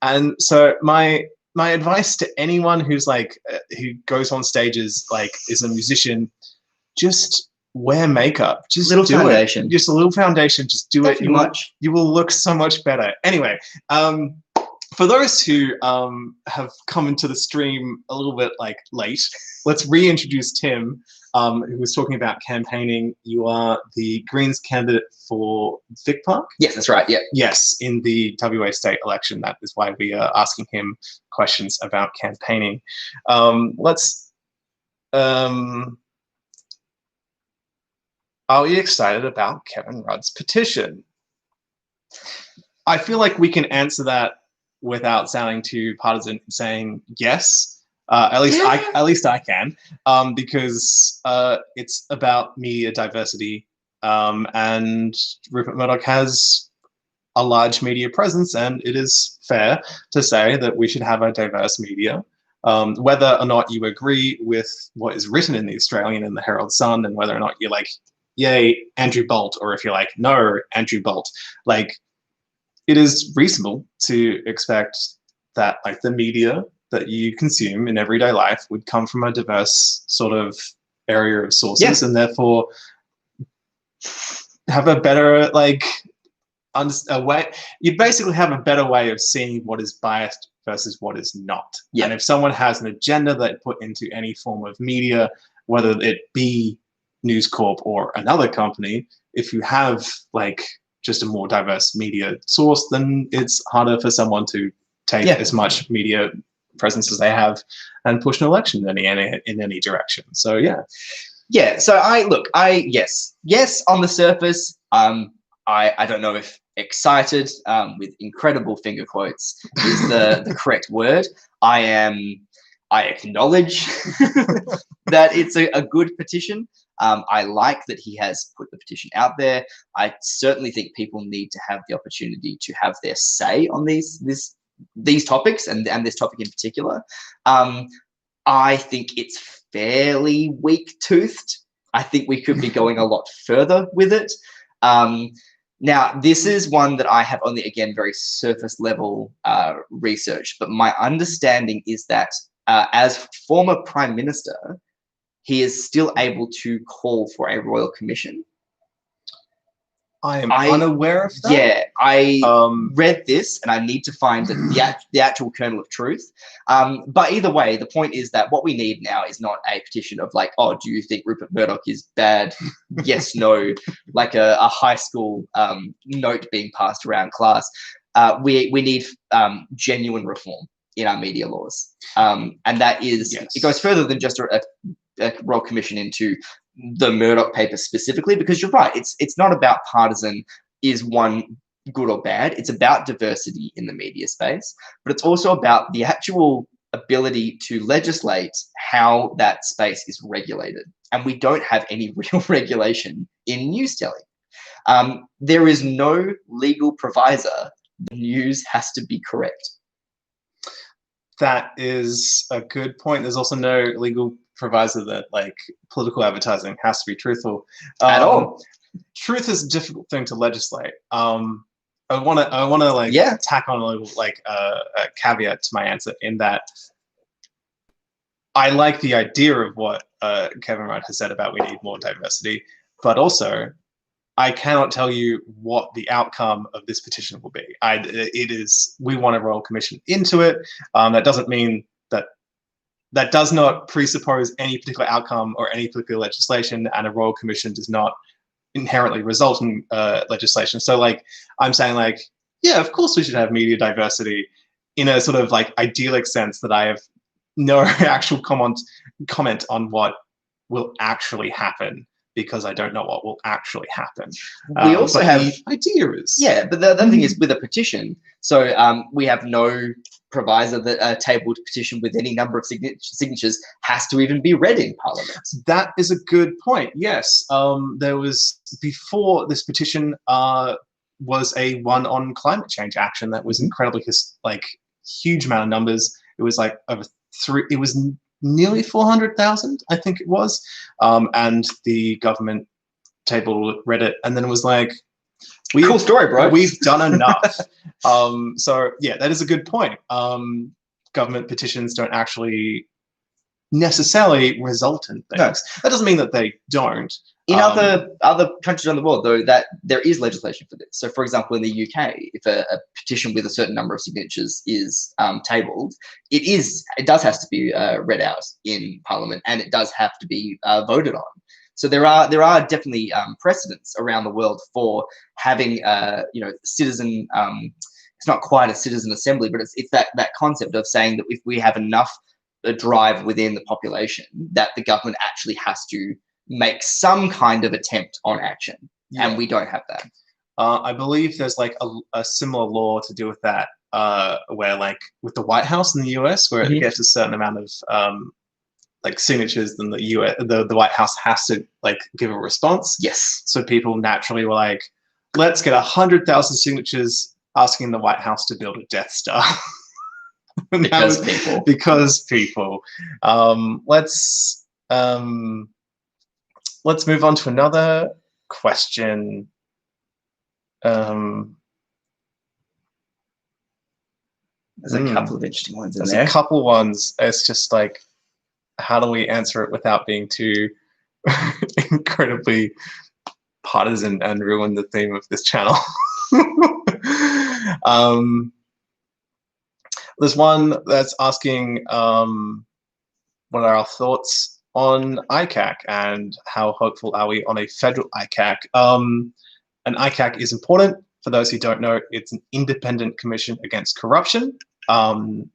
And so my advice to anyone who's like, who goes on stages, like is a musician, just wear makeup. Just little foundation. It. Just a little foundation. Just do it. You will look so much better. Anyway, for those who have come into the stream a little bit like late, let's reintroduce Tim, who was talking about campaigning. You are the Greens candidate for Vic Park? Yes, that's right. Yeah. Yes, in the WA state election. That is why we are asking him questions about campaigning. Let's Are we excited about Kevin Rudd's petition? I feel like we can answer that without sounding too partisan, saying yes. At least I can, because it's about media diversity, and Rupert Murdoch has a large media presence, and it is fair to say that we should have a diverse media. Whether or not you agree with what is written in the Australian and the Herald Sun, and whether or not you're like, yay, Andrew Bolt, or if you're like, no, Andrew Bolt, like, it is reasonable to expect that like the media that you consume in everyday life would come from a diverse sort of area of sources, and therefore have a better like a way. You basically have a better way of seeing what is biased versus what is not. And if someone has an agenda that put into any form of media, whether it be News Corp or another company, if you have like just a more diverse media source, then it's harder for someone to take as much media presence as they have and push an election in any direction. So yeah. So yes on the surface. I don't know if excited with incredible finger quotes is the correct word. I acknowledge that it's a good petition. I like that he has put the petition out there. I certainly think people need to have the opportunity to have their say on these topics and this topic in particular. I think it's fairly weak-toothed. I think we could be going a lot further with it. Now, this is one that I have only, again, very surface level research, but my understanding is that as former Prime Minister, he is still able to call for a royal commission. I am unaware of that. Yeah, I read this, and I need to find the actual kernel of truth. But either way, the point is that what we need now is not a petition of like, oh, do you think Rupert Murdoch is bad? Yes, no, like a high school note being passed around class. We need genuine reform in our media laws, and that is it goes further than just a royal commission into the Murdoch paper specifically, because you're right, it's not about partisan, is one good or bad. It's about diversity in the media space, but it's also about the actual ability to legislate how that space is regulated. And we don't have any real regulation in news telling. There is no legal provisor. The news has to be correct. That is a good point. There's also no legal provisor that like political advertising has to be truthful at all. Truth is a difficult thing to legislate. I want to like tack on a little like a caveat to my answer in that I like the idea of what Kevin Rudd has said about we need more diversity, but also I cannot tell you what the outcome of this petition will be. We want a royal commission into it. That doesn't mean that does not presuppose any particular outcome or any particular legislation, and a royal commission does not inherently result in legislation. So like I'm saying like, yeah, of course we should have media diversity in a sort of like idyllic sense that I have no actual comment on what will actually happen, because I don't know what will actually happen. We also have the idea is but the other thing is with a petition. So we have no provisor that a tabled petition with any number of signatures has to even be read in Parliament. That is a good point. Yes, there was before this petition was a one on climate change action that was incredibly huge amount of numbers. It was like over it was nearly 400,000, I think it was, and the government read it, and then it was like, cool story, bro. We've done enough. So yeah, that is a good point. Government petitions don't actually necessarily result in things. No. That doesn't mean that they don't. In other countries around the world, though, that there is legislation for this. So, for example, in the UK, if a petition with a certain number of signatures is tabled, it does have to be read out in Parliament, and it does have to be voted on. So there are definitely precedents around the world for having citizen. It's not quite a citizen assembly, but it's that concept of saying that if we have enough drive within the population, that the government actually has to make some kind of attempt on action. Yeah. And we don't have that. I believe there's like a similar law to do with that, where like with the White House in the US, where it gets a certain amount of like signatures, then the White House has to like give a response. Yes. So people naturally were like, let's get 100,000 signatures asking the White House to build a Death Star. Because people. Because people. Let's move on to another question. There's a couple of interesting ones in there. There's a couple ones. It's just like, how do we answer it without being too incredibly partisan and ruin the theme of this channel? There's one that's asking what are our thoughts on ICAC and how hopeful are we on a federal ICAC? An ICAC is important. For those who don't know, it's an independent commission against corruption.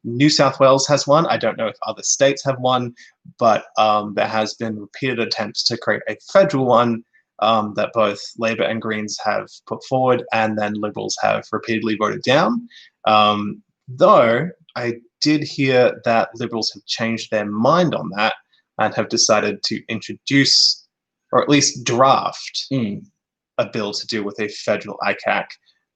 New South Wales has one. I don't know if other states have one, but there has been repeated attempts to create a federal one that both Labor and Greens have put forward, and then Liberals have repeatedly voted down. Though I did hear that Liberals have changed their mind on that and have decided to introduce, or at least draft, a bill to deal with a federal ICAC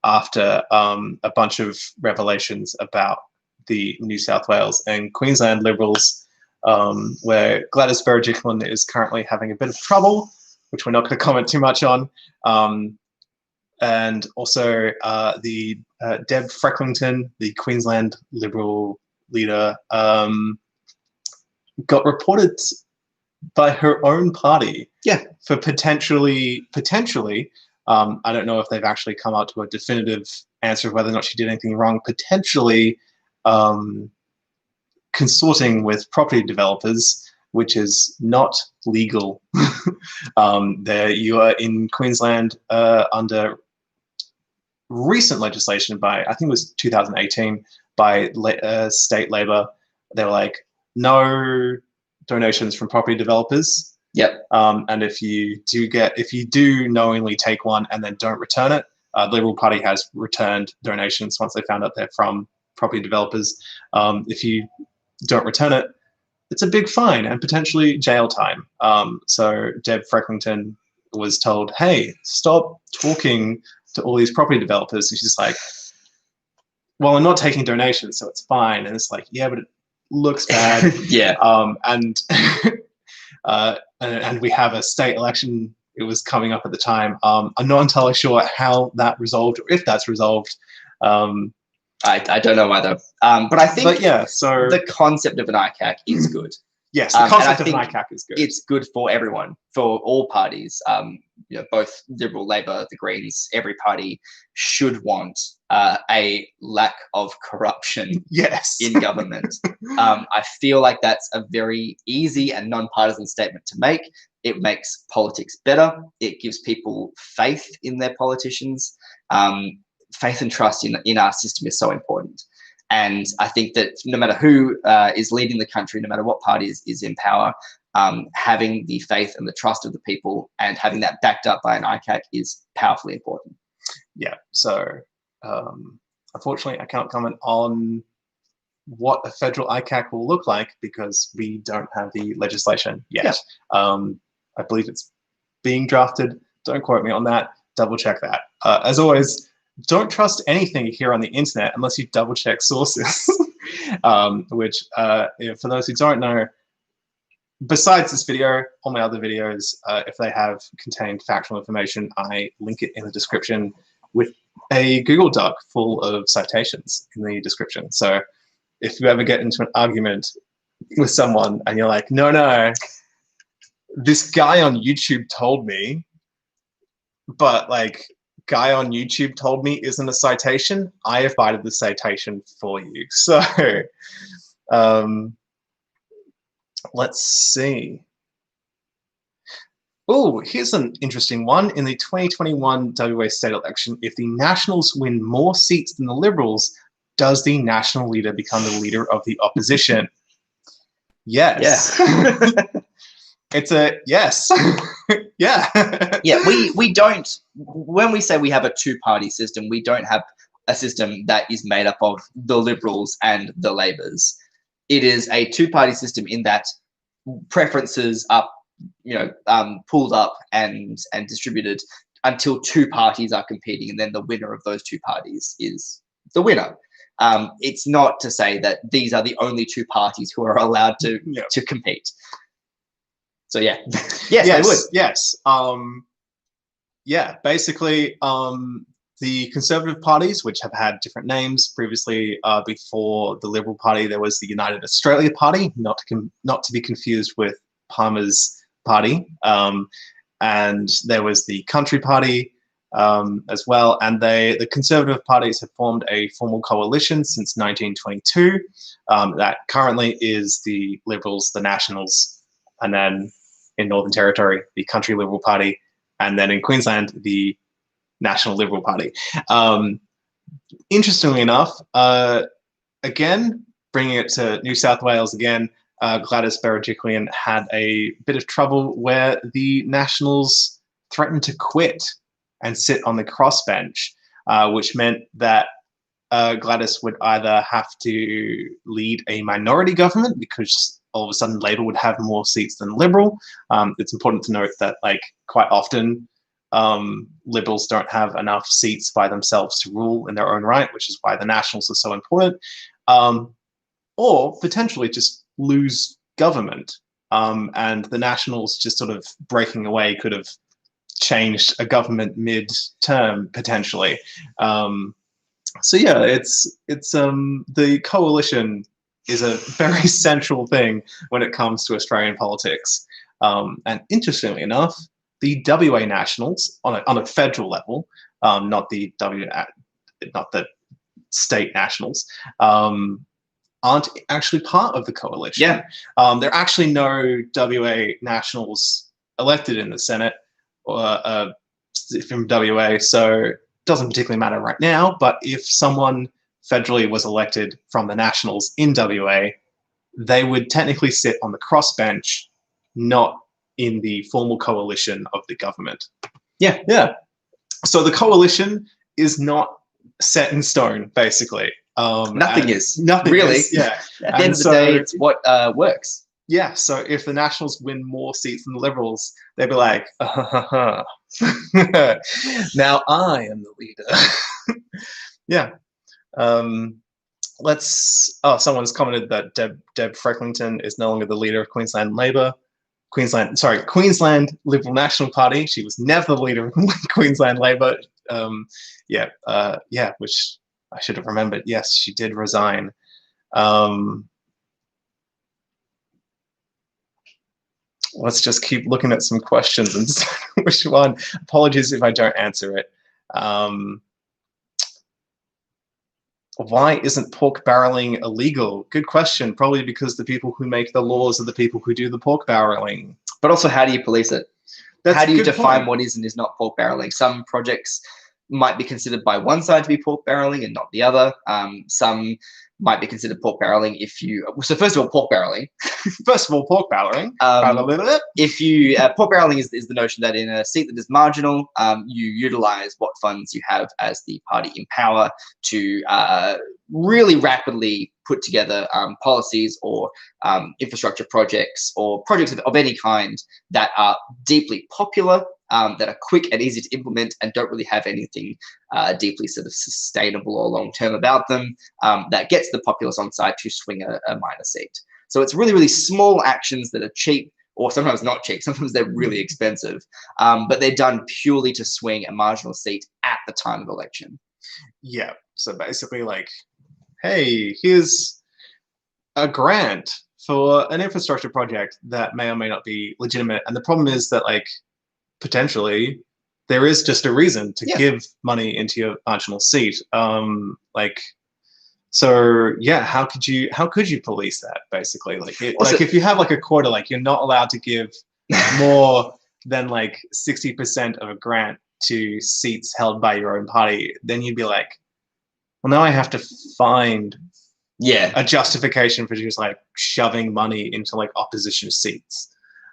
after a bunch of revelations about the New South Wales and Queensland Liberals, where Gladys Berejiklian is currently having a bit of trouble, which we're not going to comment too much on. And also the Deb Frecklington, the Queensland Liberal leader, got reported by her own party for potentially, I don't know if they've actually come out to a definitive answer of whether or not she did anything wrong, potentially consorting with property developers, which is not legal. There you are in Queensland under recent legislation by, I think it was 2018, by state Labor. They were like, no donations from property developers. And if you do knowingly take one and then don't return it, the Liberal Party has returned donations once they found out they're from property developers. If you don't return it, it's a big fine and potentially jail time. So Deb Frecklington was told, hey, stop talking to all these property developers. And she's like, well, I'm not taking donations, so it's fine. And it's like, yeah, but it looks bad. And we have a state election. It was coming up at the time. I'm not entirely sure how that resolved, or if that's resolved. I don't know either. But I think so the concept of an ICAC is good. Yes, the concept of an ICAC is good. It's good for everyone, for all parties. Both Liberal, Labor, the Greens, every party should want a lack of corruption in government. I feel like that's a very easy and non-partisan statement to make. It makes politics better. It gives people faith in their politicians. Faith and trust in our system is so important. And I think that no matter who is leading the country, no matter what party is in power, having the faith and the trust of the people and having that backed up by an ICAC is powerfully important. Yeah, so unfortunately, I can't comment on what a federal ICAC will look like because we don't have the legislation yet. I believe it's being drafted. Don't quote me on that. Double check that. As always, don't trust anything you hear on the internet unless you double check sources. Which, for those who don't know, besides this video, all my other videos, if they have contained factual information, I link it in the description with a Google Doc full of citations in the description. So if you ever get into an argument with someone and you're like, no, this guy on YouTube told me, but like, guy on YouTube told me isn't a citation, I have provided the citation for you. So let's see. Oh, here's an interesting one. In the 2021 WA state election, if the Nationals win more seats than the Liberals, does the national leader become the leader of the opposition? Yes. It's a yes. Yeah. Yeah, we don't, when we say we have a two-party system, we don't have a system that is made up of the Liberals and the Labours. It is a two-party system in that preferences are, pulled up and distributed until two parties are competing, and then the winner of those two parties is the winner. It's not to say that these are the only two parties who are allowed to compete. So yeah, yes, they would. Yes. Basically, the Conservative parties, which have had different names previously, before the Liberal Party, there was the United Australia Party, not to be confused with Palmer's party, and there was the Country Party as well. And the Conservative parties have formed a formal coalition since 1922. That currently is the Liberals, the Nationals, and then in Northern Territory, the Country Liberal Party, and then in Queensland, the National Liberal Party. Interestingly enough, again, bringing it to New South Wales again, Gladys Berejiklian had a bit of trouble where the Nationals threatened to quit and sit on the crossbench, which meant that Gladys would either have to lead a minority government because all of a sudden Labor would have more seats than Liberal. It's important to note that, like, quite often Liberals don't have enough seats by themselves to rule in their own right, which is why the Nationals are so important. Or potentially just lose government. And the Nationals just sort of breaking away could have changed a government mid-term potentially. So yeah, it's the coalition is a very central thing when it comes to Australian politics. And interestingly enough, the WA Nationals on a federal level, not the state Nationals, aren't actually part of the coalition. Yeah. There are actually no WA Nationals elected in the Senate from WA, so it doesn't particularly matter right now. But if someone federally was elected from the Nationals in WA, they would technically sit on the crossbench, not in the formal coalition of the government. Yeah. So the coalition is not set in stone, basically. Nothing is. Nothing really. Is, yeah. At the end of the day, it's what works. Yeah, so if the Nationals win more seats than the Liberals, they'd be like, now I am the leader. Yeah. Someone's commented that Deb Frecklington is no longer the leader of Queensland Liberal National Party. She was never the leader of Queensland Labor. Which I should have remembered. Yes, she did resign. Let's just keep looking at some questions and decide which one. Apologies if I don't answer it. Why isn't pork barreling illegal? Good question. Probably because the people who make the laws are the people who do the pork barreling. But also, how do you police it? That's how do you define point. what is and is not pork barreling? Some projects might be considered by one side to be pork barreling and not the other. Some might be considered pork barreling if you. So first of all, pork barreling. Pork barreling. If you pork barreling is the notion that in a seat that is marginal, you utilize what funds you have as the party in power to really rapidly put together policies or infrastructure projects or projects of any kind that are deeply popular, that are quick and easy to implement and don't really have anything deeply sort of sustainable or long-term about them, that gets the populace on side to swing a minor seat. So it's really, really small actions that are cheap, or sometimes not cheap, sometimes they're really expensive, but they're done purely to swing a marginal seat at the time of election. Yeah, so basically like, hey, here's a grant for an infrastructure project that may or may not be legitimate. And the problem is that, like, potentially there is just a reason to give money into your marginal seat. So yeah, how could you police that, basically? Like if you have like a quota, like you're not allowed to give more than like 60% of a grant to seats held by your own party, then you'd be like, well, now I have to find a justification for just like shoving money into like opposition seats.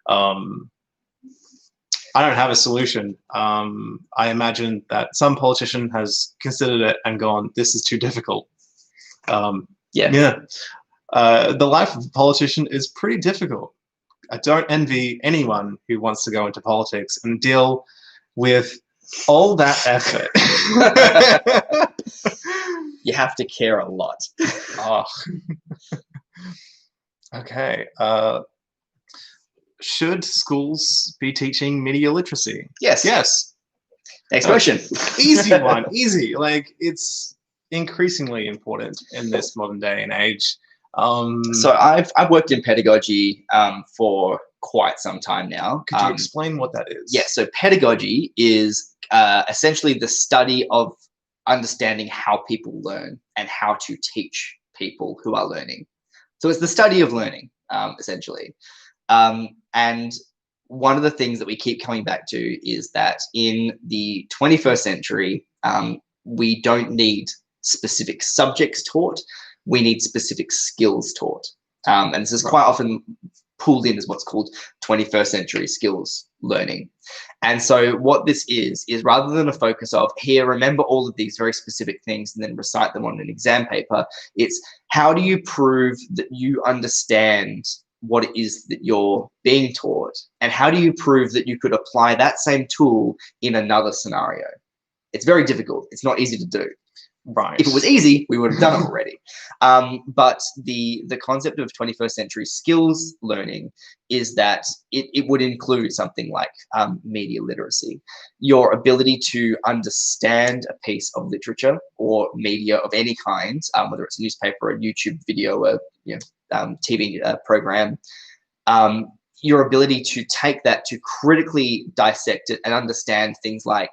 I don't have a solution. I imagine that some politician has considered it and gone, this is too difficult. Yeah. The life of a politician is pretty difficult. I don't envy anyone who wants to go into politics and deal with all that effort. You have to care a lot. Oh. Okay. Should schools be teaching media literacy? Yes. Yes. Next question. Easy one. Easy. Like, it's increasingly important in this modern day and age. So I've worked in pedagogy for quite some time now. Could you explain what that is? Yeah, so pedagogy is essentially the study of understanding how people learn and how to teach people who are learning. So it's the study of learning, essentially. And one of the things that we keep coming back to is that in the 21st century, we don't need specific subjects taught. We need specific skills taught. And this is quite often pulled in as what's called 21st century skills learning. And so what this is rather than a focus of here, remember all of these very specific things and then recite them on an exam paper, it's how do you prove that you understand what it is that you're being taught, and how do you prove that you could apply that same tool in another scenario? It's very difficult. It's not easy to do. Right. If it was easy, we would have done it already. But the concept of 21st century skills learning is that it would include something like media literacy, your ability to understand a piece of literature or media of any kind, whether it's a newspaper, a YouTube video, a TV program, your ability to take that to critically dissect it and understand things like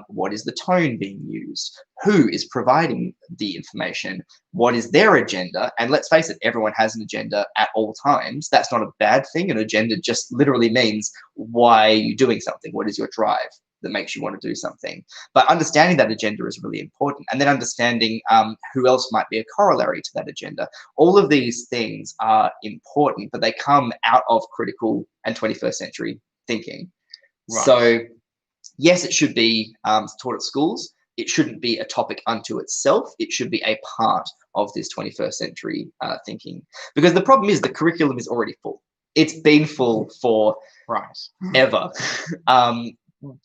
what is the tone being used? Who is providing the information? What is their agenda? And let's face it, everyone has an agenda at all times. That's not a bad thing. An agenda just literally means why are you doing something? What is your drive that makes you want to do something? But understanding that agenda is really important. And then understanding who else might be a corollary to that agenda. All of these things are important, but they come out of critical and 21st century thinking. Right. So yes, it should be taught at schools. It shouldn't be a topic unto itself. It should be a part of this 21st century thinking. Because the problem is the curriculum is already full. It's been full for ever.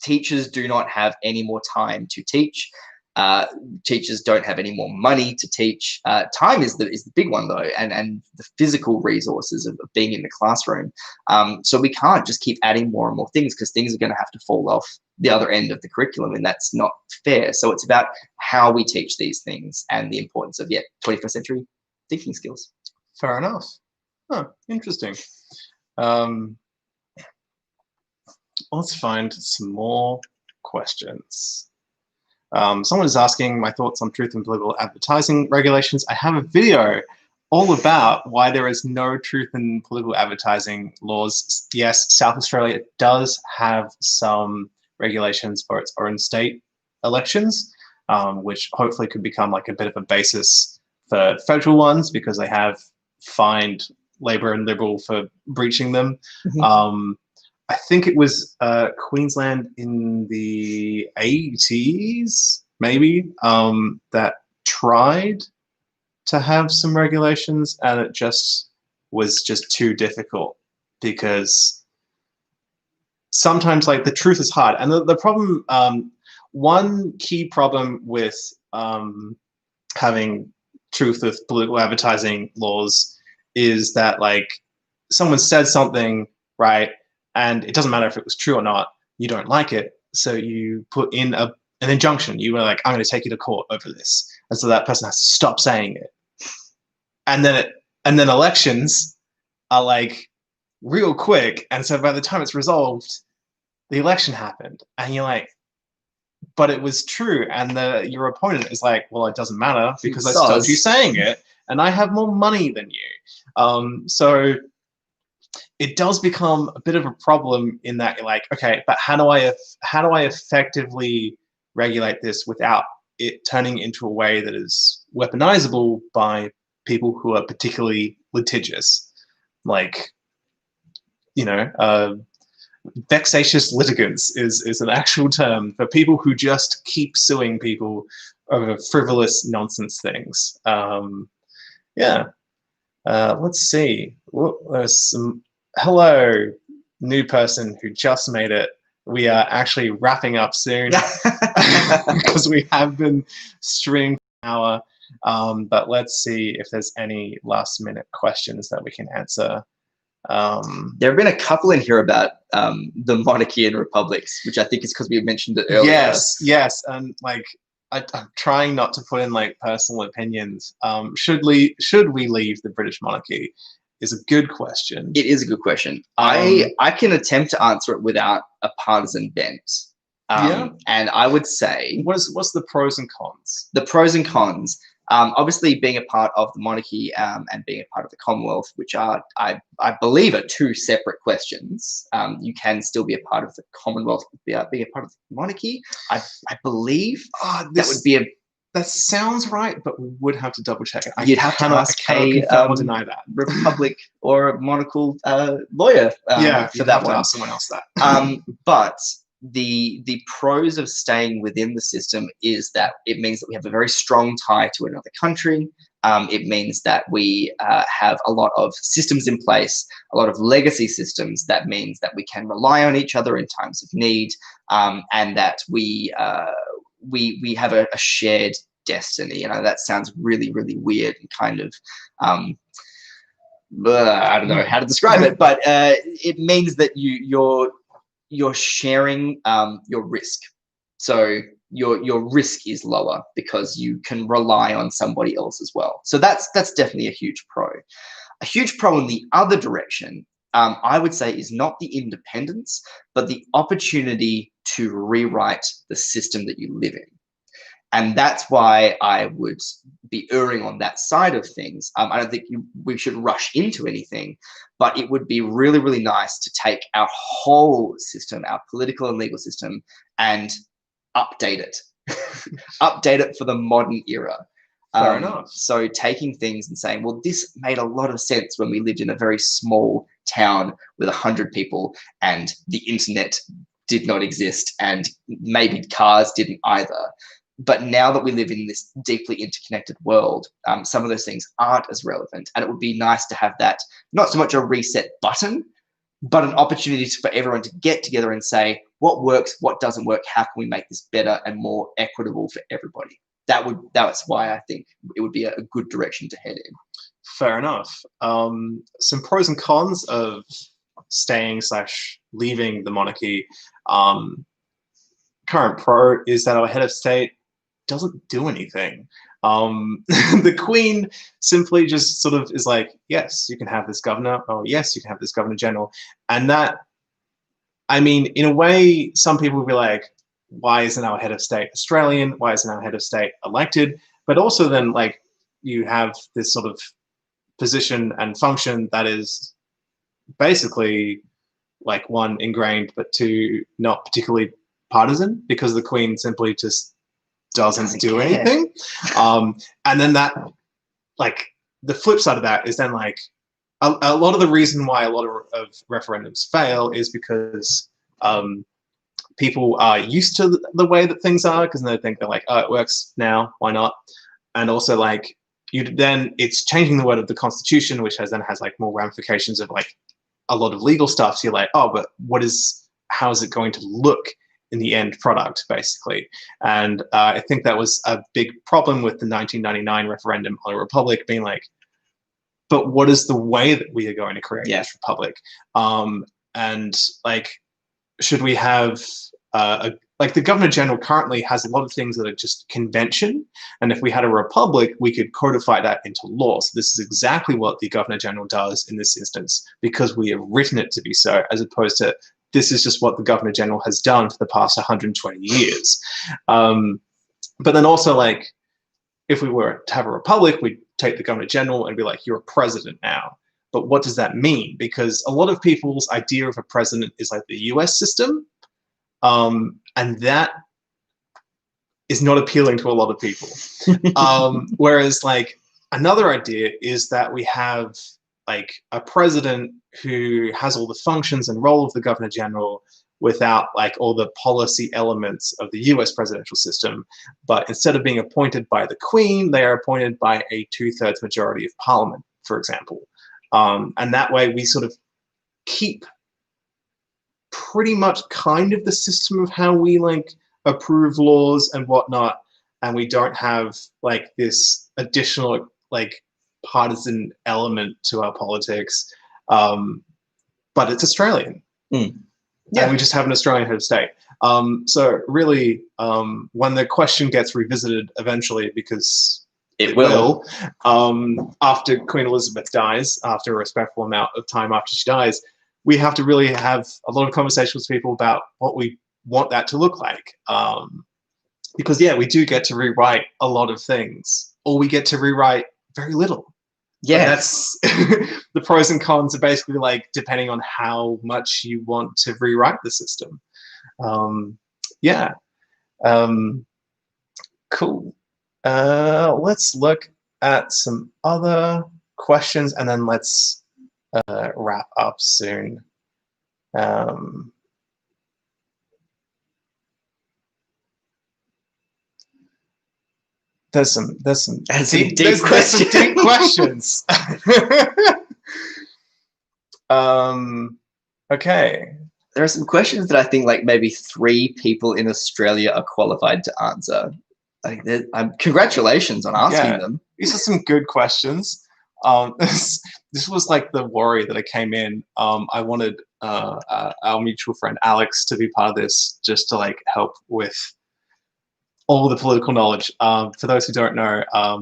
Teachers do not have any more time to teach. Teachers don't have any more money to teach. Time is the big one though, and the physical resources of being in the classroom. So we can't just keep adding more and more things because things are going to have to fall off the other end of the curriculum, and that's not fair. So it's about how we teach these things and the importance of 21st century thinking skills. Fair enough. Huh, interesting. Let's find some more questions. Someone is asking my thoughts on truth in political advertising regulations. I have a video all about why there is no truth in political advertising laws. Yes, South Australia does have some regulations for its own state elections, which hopefully could become like a bit of a basis for federal ones because they have fined Labor and Liberal for breaching them. Mm-hmm. I think it was Queensland in the 80s, maybe, that tried to have some regulations, and it just was too difficult because sometimes like the truth is hard. And the problem, one key problem with having truth with political advertising laws is that like someone said something, right? And it doesn't matter if it was true or not, you don't like it. So you put in an injunction. You were like, I'm going to take you to court over this. And so that person has to stop saying it. And then elections are like real quick. And so by the time it's resolved, the election happened. And you're like, but it was true. And your opponent is like, well, it doesn't matter because I stopped you saying it. And I have more money than you. So it does become a bit of a problem in that you're like, okay, but how do I effectively regulate this without it turning into a way that is weaponizable by people who are particularly litigious? Like, vexatious litigants is an actual term for people who just keep suing people over frivolous nonsense things. Let's see. There's some. Hello, new person who just made it. We are actually wrapping up soon because we have been streaming for an hour. But let's see if there's any last minute questions that we can answer. There have been a couple in here about the monarchy and republics, which I think is because we mentioned it earlier. Yes, and like I'm trying not to put in like personal opinions. Should we leave the British monarchy? Is a good question. It is a good question. I can attempt to answer it without a partisan bent. And I would say, what's the pros and cons? The pros and cons. Obviously, being a part of the monarchy and being a part of the Commonwealth, which are, I believe, are two separate questions. You can still be a part of the Commonwealth without being a part of the monarchy. I believe that would be a. That sounds right, but we would have to double check it. You'd have to ask a deny that republic or a monarchical lawyer. For that one, ask someone else that. But the pros of staying within the system is that it means that we have a very strong tie to another country. It means that we have a lot of systems in place, a lot of legacy systems. That means that we can rely on each other in times of need, and that we have a shared destiny. That sounds really, really weird and kind of I don't know how to describe it, but it means that you're sharing your risk. So your risk is lower because you can rely on somebody else as well. So that's definitely a huge pro. A huge pro in the other direction, I would say, is not the independence, but the opportunity to rewrite the system that you live in. And that's why I would be erring on that side of things. I don't think we should rush into anything, but it would be really, really nice to take our whole system, our political and legal system, and update it. Update it for the modern era. Fair enough. So taking things and saying, well, this made a lot of sense when we lived in a very small town with 100 people and the internet did not exist and maybe cars didn't either. But now that we live in this deeply interconnected world, some of those things aren't as relevant. And it would be nice to have that, not so much a reset button, but an opportunity for everyone to get together and say, what works, what doesn't work, how can we make this better and more equitable for everybody? That's why I think it would be a good direction to head in. Fair enough. Some pros and cons of staying/leaving the monarchy. Current pro is that our head of state doesn't do anything. The Queen simply just sort of is like, yes, you can have this governor, or yes, you can have this governor general. And that, I mean, in a way, some people will be like, why isn't our head of state Australian? Why isn't our head of state elected? But also then, like, you have this sort of position and function that is basically like one, ingrained, but two, not particularly partisan, because the Queen simply just doesn't do anything. And then that, like, the flip side of that is then like a lot of the reason why a lot of referendums fail is because people are used to the way that things are, because they think they're like, oh, it works now, why not? And also, like, it's changing the word of the Constitution, which has like more ramifications of like a lot of legal stuff. So you're like, oh, but how is it going to look in the end product, basically? And I think that was a big problem with the 1999 referendum on a republic, being like, but what is the way that we are going to create this republic? And like, should we have like the Governor General currently has a lot of things that are just convention, and if we had a republic, we could codify that into law. So this is exactly what the Governor General does in this instance, because we have written it to be so, as opposed to this is just what the Governor General has done for the past 120 years. But then also, like, if we were to have a republic, we'd take the Governor General and be like, you're a president now. But what does that mean? Because a lot of people's idea of a president is like the US system. And that is not appealing to a lot of people. Whereas, like, another idea is that we have like a president who has all the functions and role of the Governor General without like all the policy elements of the US presidential system. But instead of being appointed by the Queen, they are appointed by a 2/3 majority of Parliament, for example. And that way we sort of keep pretty much kind of the system of how we like approve laws and whatnot, and we don't have like this additional like partisan element to our politics, but it's Australian. Yeah, and we just have an Australian head of state. So really, when the question gets revisited eventually, because it will, after Queen Elizabeth dies, after a respectful amount of time after she dies, we have to really have a lot of conversations with people about what we want that to look like. Because yeah, we do get to rewrite a lot of things, or we get to rewrite very little. Yeah, that's the pros and cons are basically like depending on how much you want to rewrite the system. Yeah, cool. Let's look at some other questions and then let's wrap up soon. There's some deep questions. Okay. There are some questions that I think like maybe 3 people in Australia are qualified to answer. Like, congratulations on asking them. These are some good questions. This was like the worry that I came in. I wanted our mutual friend Alex to be part of this, just to like help with all the political knowledge. For those who don't know, I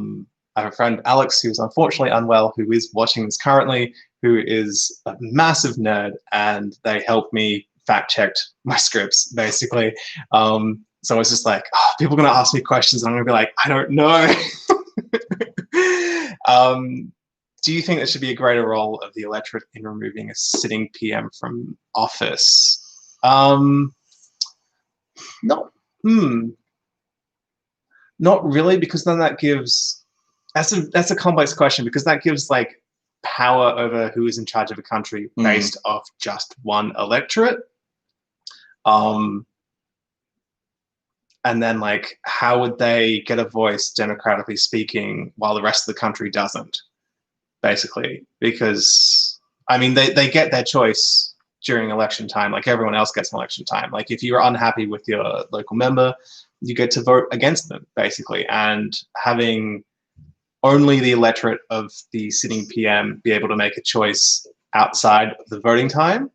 have a friend Alex who's unfortunately unwell, who is watching this currently, who is a massive nerd, and they helped me fact check my scripts basically. So I was just like, oh, people are going to ask me questions, and I'm going to be like, I don't know. Do you think there should be a greater role of the electorate in removing a sitting PM from office? Not really, because then that gives, that's a complex question, because that gives like power over who is in charge of a country based off just one electorate. And then like, how would they get a voice democratically speaking while the rest of the country doesn't, basically? Because I mean, they get their choice during election time, like everyone else gets an election time. Like if you're unhappy with your local member, you get to vote against them, basically. And having only the electorate of the sitting PM be able to make a choice outside of the voting time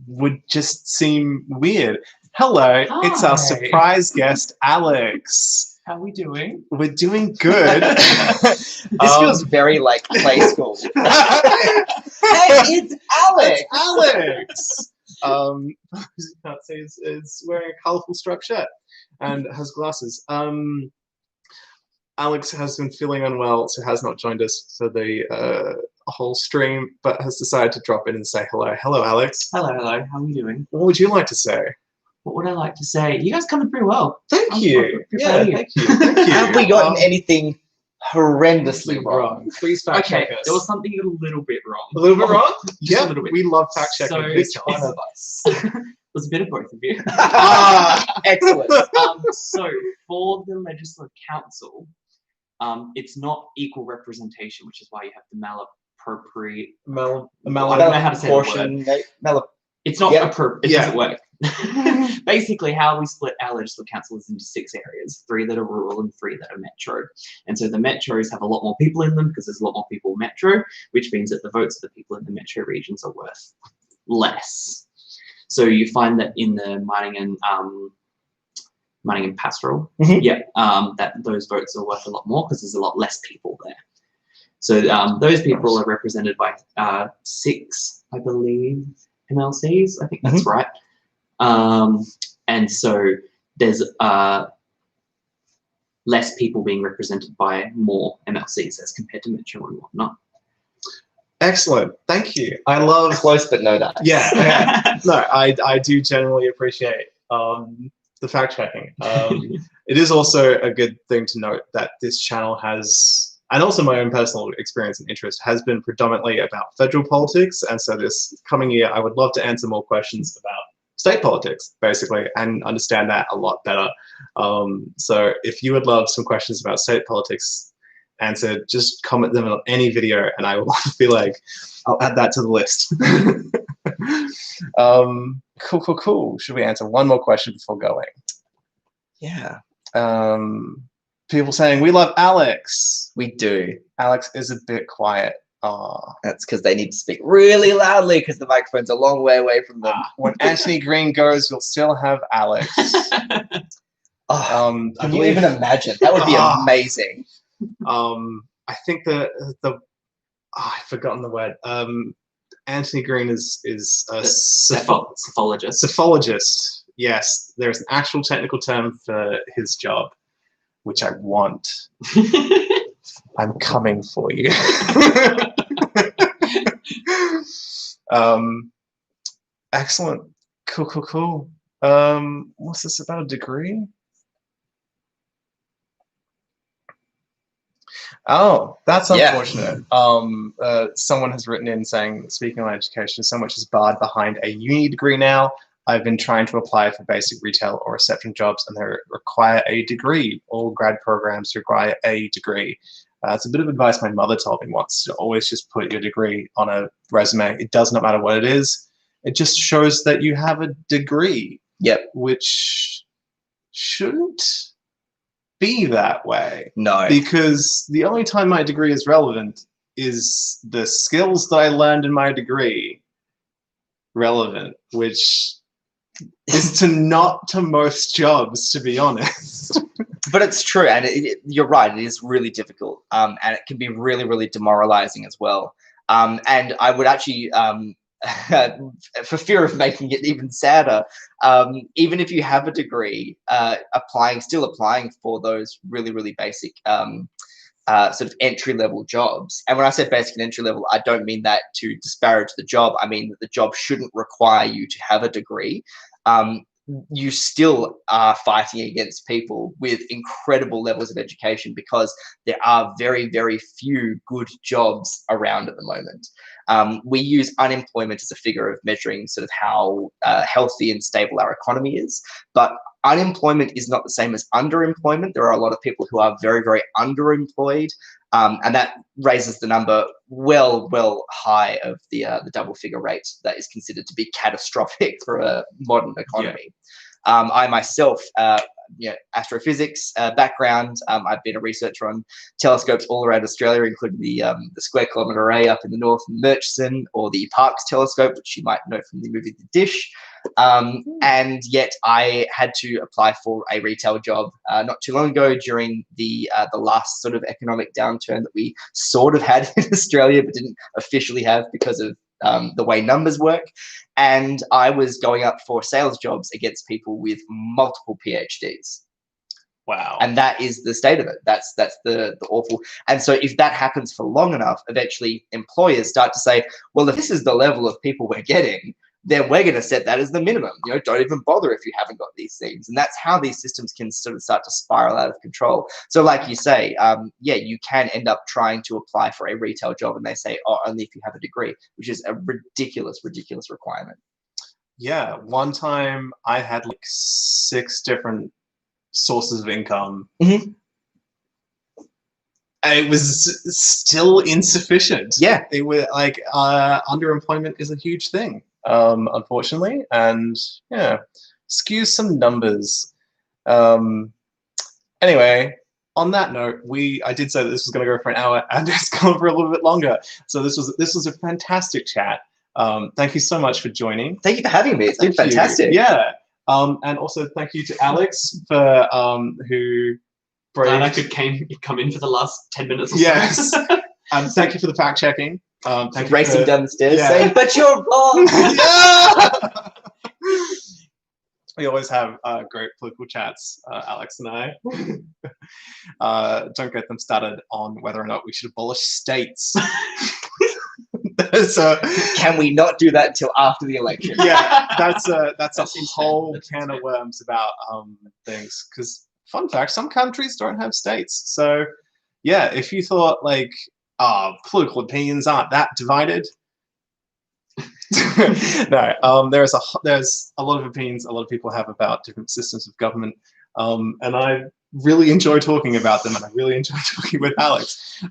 would just seem weird. Hello, hi. It's our surprise guest, Alex. How are we doing? We're doing good. This feels very like play school. Hey, it's Alex. Alex. Can't say is wearing a colourful striped shirt and has glasses. Alex has been feeling unwell, so has not joined us for the whole stream, but has decided to drop in and say hello. Hello, Alex. Hello. How are you doing? What would you like to say? What would I like to say? You guys coming pretty well. Thank you. Yeah, thank you. Have we gotten anything horrendously wrong? Please fact check us. There was something a little bit wrong. A little bit wrong? Yeah, a little bit. We love fact checking. So Which one of us? There's a bit of both of you. Excellent. So for the Legislative Council, it's not equal representation, which is why you have the malappropriate. I don't know how to say the word. It's not appropriate. It doesn't work. Basically, how we split our Legislative Council is into 6 areas: 3 that are rural and 3 that are metro. And so the metros have a lot more people in them because there's a lot more people in metro, which means that the votes of the people in the metro regions are worth less. So you find that in the mining and pastoral, that those votes are worth a lot more because there's a lot less people there. So those people are represented by 6, I believe, MLCs. I think that's right. And so there's less people being represented by more MLCs as compared to metro and whatnot. Excellent, thank you. I love close but no that. Yeah. No, I do generally appreciate the fact checking. It is also a good thing to note that this channel has and also my own personal experience and interest has been predominantly about federal politics. And so this coming year, I would love to answer more questions about state politics, basically, and understand that a lot better. So if you would love some questions about state politics answered, just comment them on any video, and I will feel like I'll add that to the list. Cool. Should we answer one more question before going? Yeah. People saying we love Alex. We do. Alex is a bit quiet. That's because they need to speak really loudly because the microphone's a long way away from them. When Anthony Green goes, we'll still have Alex. Can you even imagine? That would be amazing. I think I've forgotten the word. Anthony Green is a psephologist. Psephologist. Yes, there is an actual technical term for his job, which I want. I'm coming for you. Excellent. Cool. What's this about a degree? Oh, that's unfortunate. Someone has written in saying, speaking on education, so much is barred behind a uni degree now. I've been trying to apply for basic retail or reception jobs, and they require a degree. All grad programs require a degree. It's a bit of advice my mother told me once, to always just put your degree on a resume. It does not matter what it is. It just shows that you have a degree. Yep. Which shouldn't be that way. No. Because the only time my degree is relevant is the skills that I learned in my degree relevant, which is not to most jobs, to be honest. But it's true, and you're right, it is really difficult, and it can be really, really demoralizing as well. And I would actually, for fear of making it even sadder, even if you have a degree, still applying for those really, really basic sort of entry-level jobs. And when I say basic and entry-level, I don't mean that to disparage the job. I mean that the job shouldn't require you to have a degree. You still are fighting against people with incredible levels of education because there are very, very few good jobs around at the moment. We use unemployment as a figure of measuring sort of how healthy and stable our economy is, but unemployment is not the same as underemployment. There are a lot of people who are very, very underemployed, and that raises the number well high of the double figure rate that is considered to be catastrophic for a modern economy. Yeah. I myself, astrophysics background. I've been a researcher on telescopes all around Australia, including the Square Kilometre Array up in the north in Murchison, or the Parkes telescope, which you might know from the movie The Dish. And yet I had to apply for a retail job not too long ago during the last sort of economic downturn that we sort of had in Australia, but didn't officially have because of the way numbers work. And I was going up for sales jobs against people with multiple PhDs. Wow. And that is the state of it. That's the awful. And so if that happens for long enough, eventually employers start to say, well, if this is the level of people we're getting, then we're going to set that as the minimum. Don't even bother if you haven't got these things. And that's how these systems can sort of start to spiral out of control. So like you say, you can end up trying to apply for a retail job and they say, oh, only if you have a degree, which is a ridiculous requirement. Yeah. One time I had like 6 different sources of income. Mm-hmm. It was still insufficient. Yeah. It was like underemployment is a huge thing. Unfortunately, and skews some numbers. Anyway, on that note, I did say that this was going to go for an hour, and it's gone for a little bit longer. So this was a fantastic chat. Thank you so much for joining. Thank you for having me. It's been fantastic. Yeah. And also thank you to Alex for who. Glad I could come in for the last 10 minutes. Or yes. Thank you for the fact checking. Thank you racing down the stairs saying, but you're wrong. We always have great political chats, Alex and I. Don't get them started on whether or not we should abolish states. Can we not do that until after the election? Yeah, that's a whole can of worms about things. Because fun fact, some countries don't have states, so yeah, if you thought like, political opinions aren't that divided, no, there's a lot of opinions a lot of people have about different systems of government, and I really enjoy talking about them, and I really enjoy talking with Alex,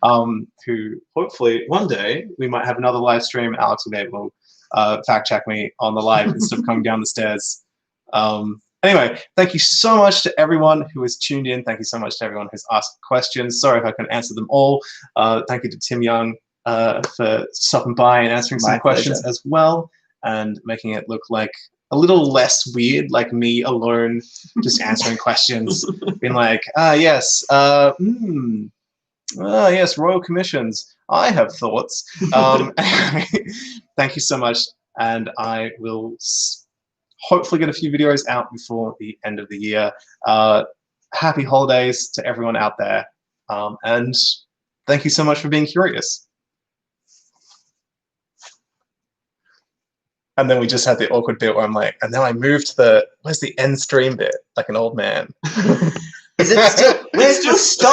who hopefully one day we might have another live stream. Alex will be able to fact check me on the live instead of coming down the stairs. Anyway, thank you so much to everyone who has tuned in. Thank you so much to everyone who's asked questions. Sorry if I couldn't answer them all. Thank you to Tim Young for stopping by and answering some questions as well, and making it look like a little less weird, like me alone just answering questions, being like, yes, yes, royal commissions. I have thoughts. Thank you so much, and I will hopefully get a few videos out before the end of the year. Happy holidays to everyone out there, and thank you so much for being curious. And then we just had the awkward bit where I'm like, and then I moved to where's the end stream bit, like an old man. Is it still? Where's the stop?